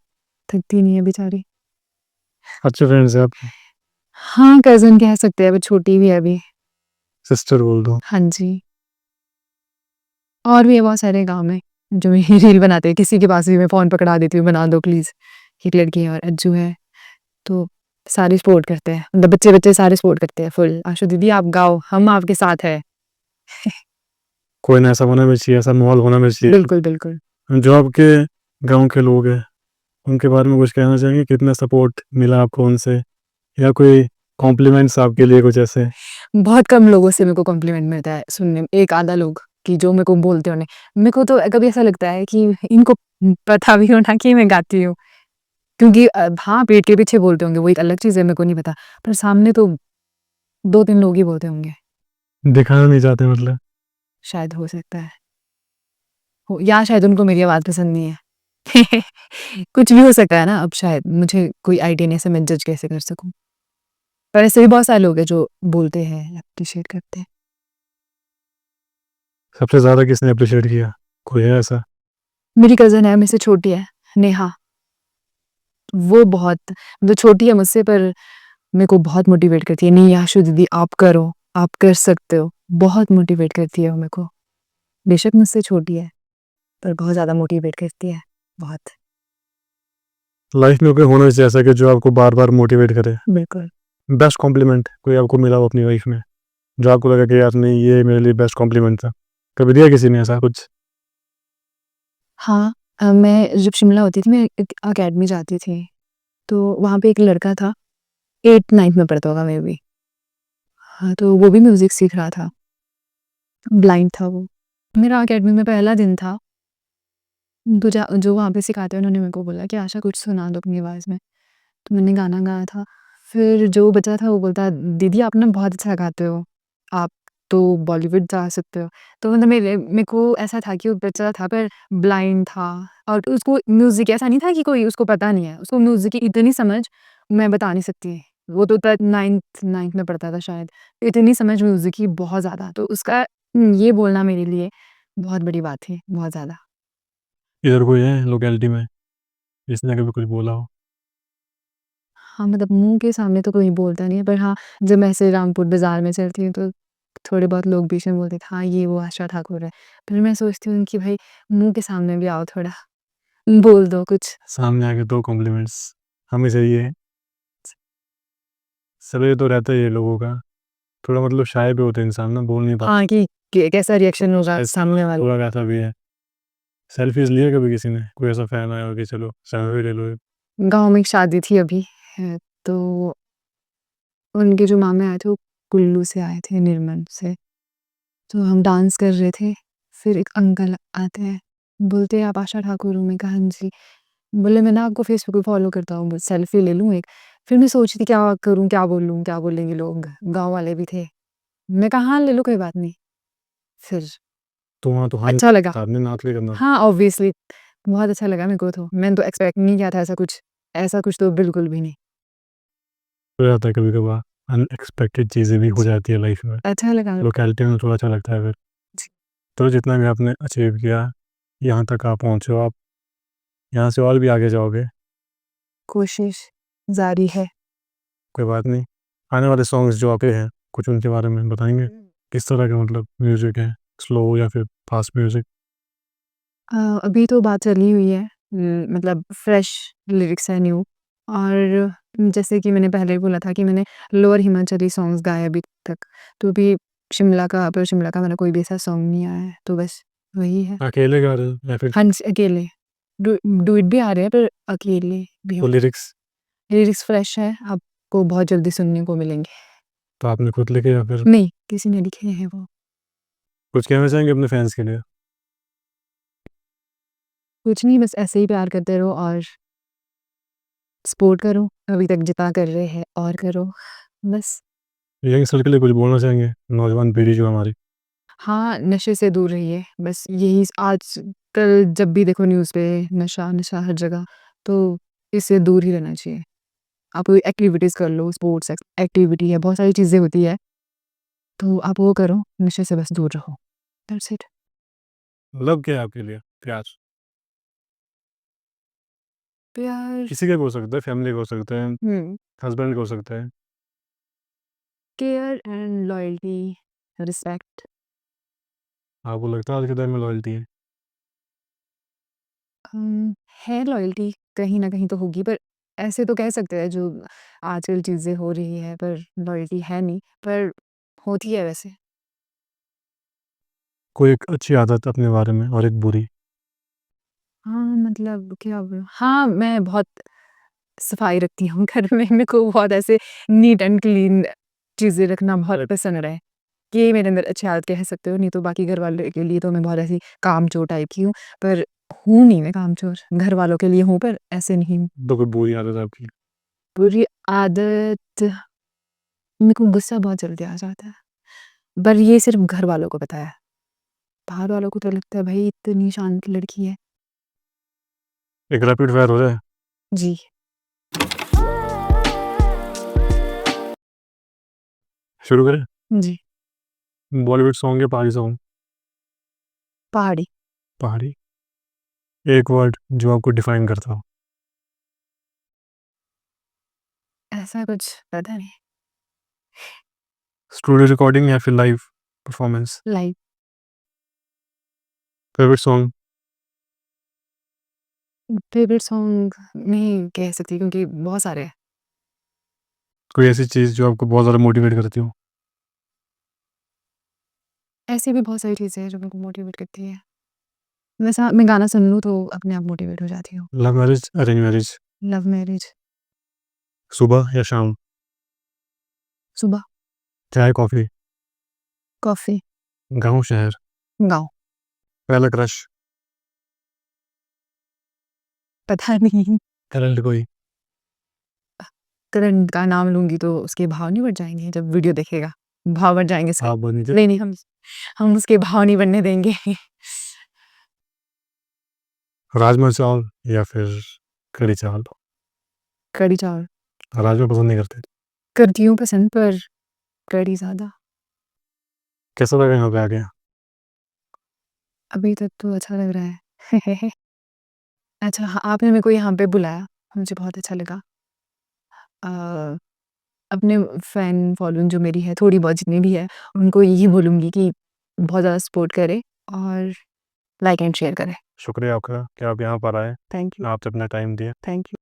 Speaker 1: थकती नहीं है बेचारी।
Speaker 3: अच्छे फ्रेंड्स हैं आपके?
Speaker 1: हाँ, कज़िन कह सकते हैं, वो छोटी भी है अभी।
Speaker 3: सिस्टर बोल दो।
Speaker 1: हाँ जी। और भी है बहुत सारे गाँव में, जो मेरी रील बनाते हैं, किसी के पास भी मैं फ़ोन पकड़ा देती हूँ, बना दो प्लीज़। एक लड़की है और अज्जू है, तो सारे सपोर्ट करते हैं। मतलब बच्चे-बच्चे सारे सपोर्ट करते हैं फुल, "आशु दीदी आप गाओ, हम आपके साथ हैं।"
Speaker 3: कोई ना ऐसा होना भी चाहिए, ऐसा माहौल होना भी चाहिए।
Speaker 1: बिल्कुल, बिल्कुल।
Speaker 3: जो आपके गाँव के लोग हैं, उनके बारे में कुछ कहना चाहेंगे? कितना सपोर्ट मिला आपको उनसे? या कोई कॉम्प्लीमेंट्स आपके लिए कुछ ऐसे?
Speaker 1: बहुत कम लोगों से मेरे को कॉम्प्लीमेंट मिलता है सुनने में, एक आधा लोग कि जो मेरे को बोलते होंगे। मेरे को तो कभी ऐसा लगता है कि इनको पता भी हो ना कि मैं गाती हूँ। क्योंकि हाँ, पीठ के पीछे बोलते होंगे, वो एक अलग चीज़ है, मेरे को नहीं पता। पर सामने तो 2-3 लोग ही बोलते होंगे।
Speaker 3: दिखाना नहीं चाहते मतलब?
Speaker 1: शायद हो सकता है। हो या शायद उनको मेरी आवाज़ पसंद नहीं है। कुछ भी हो सकता है ना, अब शायद मुझे कोई आइडिया नहीं है, ऐसे मैं जज कैसे कर सकूँ? पर ऐसे भी बहुत सारे लोग हैं जो बोलते हैं, एप्रिशिएट करते हैं।
Speaker 3: सबसे ज़्यादा किसने एप्रिशिएट किया? कोई है ऐसा?
Speaker 1: मेरी कज़न है, मेरे से छोटी है, नेहा। वो बहुत मतलब छोटी है मुझसे, पर मेरे को बहुत मोटिवेट करती है, "नहीं आशु दीदी आप करो, आप कर सकते हो।" बहुत मोटिवेट करती है वो मेरे को। बेशक मुझसे छोटी है, पर बहुत ज़्यादा मोटिवेट करती है, बहुत।
Speaker 3: लाइफ में कोई होना चाहिए ऐसा कि जो आपको बार-बार मोटिवेट करे?
Speaker 1: बिल्कुल।
Speaker 3: बेस्ट कॉम्प्लीमेंट कोई आपको मिला हो अपनी लाइफ में, जो आपको लगा कि यार नहीं ये मेरे लिए बेस्ट कॉम्प्लीमेंट था? कभी दिया किसी ने ऐसा कुछ?
Speaker 1: हाँ, मैं जब शिमला होती थी, मैं एक अकेडमी जाती थी, तो वहाँ पे एक लड़का था, 8th-9th में पढ़ता होगा मेबी। हाँ, तो वो भी म्यूज़िक सीख रहा था, ब्लाइंड था वो। मेरा अकेडमी में पहला दिन था, तो जो वहाँ पे सिखाते हैं उन्होंने मेरे को बोला कि आशा कुछ सुना दो अपनी आवाज़ में। तो मैंने गाना गाया था, फिर जो बचा था वो बोलता, "दीदी आप ना बहुत अच्छा गाते हो, आप तो बॉलीवुड जा सकते हो।" तो मतलब मेरे को ऐसा था कि वो बच्चा था पर ब्लाइंड था, और उसको म्यूज़िक ऐसा नहीं था कि कोई उसको पता नहीं है, उसको म्यूज़िक की इतनी समझ मैं बता नहीं सकती। वो तो तब 9th में पढ़ता था शायद, इतनी समझ म्यूज़िक की बहुत ज़्यादा, तो उसका ये बोलना मेरे लिए बहुत बड़ी बात थी, बहुत ज़्यादा।
Speaker 3: इधर कोई है लोकेलिटी में, जिसने कभी कुछ बोला हो?
Speaker 1: हाँ, मतलब मुँह के सामने तो कोई बोलता नहीं है, पर हाँ, जब मैं ऐसे रामपुर बाज़ार में चलती हूँ तो थोड़े बहुत लोग बीच में बोलते थे, हाँ, ये वो आशा ठाकुर है। फिर मैं सोचती हूँ कि भाई मुँह के सामने भी आओ थोड़ा, बोल दो कुछ।
Speaker 3: सामने आके 2 कॉम्प्लीमेंट्स हमें चाहिए। सब ये तो रहता ही है लोगों का, थोड़ा मतलब शाय भी होते हैं इंसान ना, बोल नहीं पाते।
Speaker 1: हाँ, कि कैसा रिएक्शन होगा
Speaker 3: शायद
Speaker 1: सामने वाले।
Speaker 3: थोड़ा वैसा भी है। सेल्फीज़ लिए कभी किसी ने? कोई ऐसा फैन आया हो कि चलो सेल्फी ले लो एक?
Speaker 1: गाँव में एक शादी थी अभी, तो उनके जो मामे आए थे वो कुल्लू से आए थे, निर्मल से। तो हम डांस कर रहे थे, फिर एक अंकल आते हैं, बोलते हैं, "आप आशा ठाकुर हो?" मैं कहा, "हाँ जी।" बोले, "मैं ना आपको फ़ेसबुक पे फ़ॉलो करता हूँ, बस सेल्फ़ी ले लूँ एक।" फिर मैं सोच रही थी क्या करूँ, क्या बोलूँ, क्या बोलेंगे लोग? गाँव वाले भी थे। मैं कहा, "हाँ, ले लो कोई बात नहीं।" फिर
Speaker 3: तो वहाँ तो हाँ
Speaker 1: अच्छा लगा।
Speaker 3: आपने नाक ले करना।
Speaker 1: हाँ, ऑब्वियसली बहुत अच्छा लगा मेरे को तो। मैंने तो एक्सपेक्ट नहीं किया था ऐसा कुछ तो बिल्कुल भी नहीं।
Speaker 3: हो जाता है कभी-कभार, अनएक्सपेक्टेड चीज़ें भी हो जाती है लाइफ में।
Speaker 1: अच्छा लगा।
Speaker 3: लोकेलिटी में थोड़ा अच्छा लगता है फिर। तो जितना भी आपने अचीव किया, यहाँ तक आप पहुँचे हो, आप यहाँ से और भी आगे जाओगे,
Speaker 1: कोशिश जारी है।
Speaker 3: कोई बात नहीं। आने वाले सॉन्ग्स जो आपके हैं, कुछ उनके बारे में बताएँगे? किस तरह का मतलब म्यूज़िक है? स्लो या फिर फ़ास्ट म्यूज़िक?
Speaker 1: अ, अभी तो बात चली हुई है, मतलब फ्रेश लिरिक्स है, न्यू। और जैसे कि मैंने पहले भी बोला था कि मैंने लोअर हिमाचली सॉन्ग्स गाए अभी तक, तो अभी शिमला का मेरा कोई भी ऐसा सॉन्ग नहीं आया है, तो बस वही है।
Speaker 3: अकेले गा रहे हो या फिर
Speaker 1: हाँ जी, अकेले। डुएट भी आ रहे हैं, पर अकेले भी
Speaker 3: तो
Speaker 1: हो।
Speaker 3: लिरिक्स?
Speaker 1: लिरिक्स फ्रेश है, आपको बहुत जल्दी सुनने को मिलेंगे।
Speaker 3: तो आपने खुद लिखे या फिर
Speaker 1: नहीं, किसी ने लिखे हैं वो।
Speaker 3: कुछ कहना चाहेंगे अपने फैन्स के लिए?
Speaker 1: कुछ नहीं, बस ऐसे ही प्यार करते रहो और सपोर्ट करो, अभी तक जितना कर रहे हैं और करो, बस।
Speaker 3: यंगस्टर के लिए कुछ बोलना चाहेंगे? नौजवान पीढ़ी जो हमारी।
Speaker 1: हाँ, नशे से दूर रहिए, बस यही आजकल जब भी देखो न्यूज़ पे नशा, नशा हर जगह, तो इससे दूर ही रहना चाहिए। आप कोई एक्टिविटीज़ कर लो, स्पोर्ट्स एक्टिविटी है, बहुत सारी चीज़ें होती है, तो आप वो करो, नशे से बस दूर रहो। That's it.
Speaker 3: लव क्या है आपके लिए? प्यार?
Speaker 1: प्यार।
Speaker 3: किसी का भी हो सकता है, फैमिली का हो सकता है,
Speaker 1: हुँ,
Speaker 3: हस्बैंड का हो सकता है।
Speaker 1: Care and loyalty, respect.
Speaker 3: आपको लगता है आज के टाइम में लॉयल्टी है?
Speaker 1: है लॉयल्टी, कहीं न कहीं तो होगी, पर ऐसे तो कह सकते हैं जो आजकल चीज़ें हो रही है, पर लॉयल्टी है नहीं, पर होती है वैसे।
Speaker 3: कोई एक अच्छी आदत अपने बारे में और एक बुरी?
Speaker 1: हाँ, मतलब क्या बोलूँ? हाँ, मैं बहुत सफाई रखती हूँ घर में, मेरे को बहुत ऐसे नीट एंड क्लीन चीज़ें रखना बहुत पसंद है। ये मेरे अंदर अच्छी आदत कह सकते हो, नहीं तो बाकी घर वालों के लिए तो मैं बहुत ऐसी कामचोर टाइप की हूँ, पर हूँ नहीं मैं कामचोर, घर वालों के लिए हूँ पर ऐसे नहीं हूँ।
Speaker 3: तो कोई बुरी आदत आपकी?
Speaker 1: बुरी आदत, मेरे को गुस्सा बहुत जल्दी आ जाता है। पर ये सिर्फ घर वालों को पता है, बाहर वालों को तो लगता है भाई इतनी शांत लड़की है।
Speaker 3: एक रैपिड फायर हो जाए।
Speaker 1: जी।
Speaker 3: शुरू करें?
Speaker 1: जी।
Speaker 3: बॉलीवुड सॉन्ग या पहाड़ी सॉन्ग?
Speaker 1: पहाड़ी।
Speaker 3: पहाड़ी। एक वर्ड जो आपको डिफाइन करता हो।
Speaker 1: ऐसा कुछ पता नहीं।
Speaker 3: स्टूडियो रिकॉर्डिंग या फिर live performance?
Speaker 1: Live.
Speaker 3: Favourite song?
Speaker 1: Favourite song नहीं कह सकती क्योंकि बहुत सारे हैं।
Speaker 3: कोई ऐसी चीज़ जो आपको बहुत ज़्यादा मोटिवेट करती हो?
Speaker 1: ऐसी भी बहुत सारी चीज़ें हैं जो मेरे को मोटिवेट करती है। वैसा मैं गाना सुन लूँ तो अपने आप मोटिवेट हो जाती हूँ।
Speaker 3: Love marriage, arrange marriage?
Speaker 1: Love marriage.
Speaker 3: सुबह या शाम?
Speaker 1: सुबह।
Speaker 3: चाय कॉफ़ी?
Speaker 1: कॉफ़ी।
Speaker 3: गाँव शहर?
Speaker 1: गाँव।
Speaker 3: पहला क्रश?
Speaker 1: पता नहीं।
Speaker 3: करंट कोई?
Speaker 1: करण का नाम लूँगी तो उसके भाव नहीं बढ़ जाएँगे जब वीडियो देखेगा? भाव बढ़ जाएँगे उसके।
Speaker 3: आप बन नीचे?
Speaker 1: नहीं, नहीं हम उसके भाव नहीं बढ़ने देंगे।
Speaker 3: राजमा चावल या फिर कढ़ी चावल?
Speaker 1: कढ़ी चावल।
Speaker 3: राजमा पसंद नहीं करते?
Speaker 1: करती हूँ पसंद पर कढ़ी ज़्यादा।
Speaker 3: कैसा लगा यहाँ पे आके?
Speaker 1: अभी तक तो अच्छा लग रहा है। अच्छा हाँ, आपने मेरे को यहाँ पे बुलाया, मुझे बहुत अच्छा लगा। अ, अपने फ़ैन फॉलोइंग जो मेरी है, थोड़ी बहुत जितनी भी है, उनको यही बोलूँगी कि बहुत ज़्यादा सपोर्ट करें और लाइक एंड शेयर करें।
Speaker 3: शुक्रिया आपका कि आप यहाँ पर आए।
Speaker 1: थैंक यू,
Speaker 3: आपने अपना टाइम दिया।
Speaker 1: Thank you.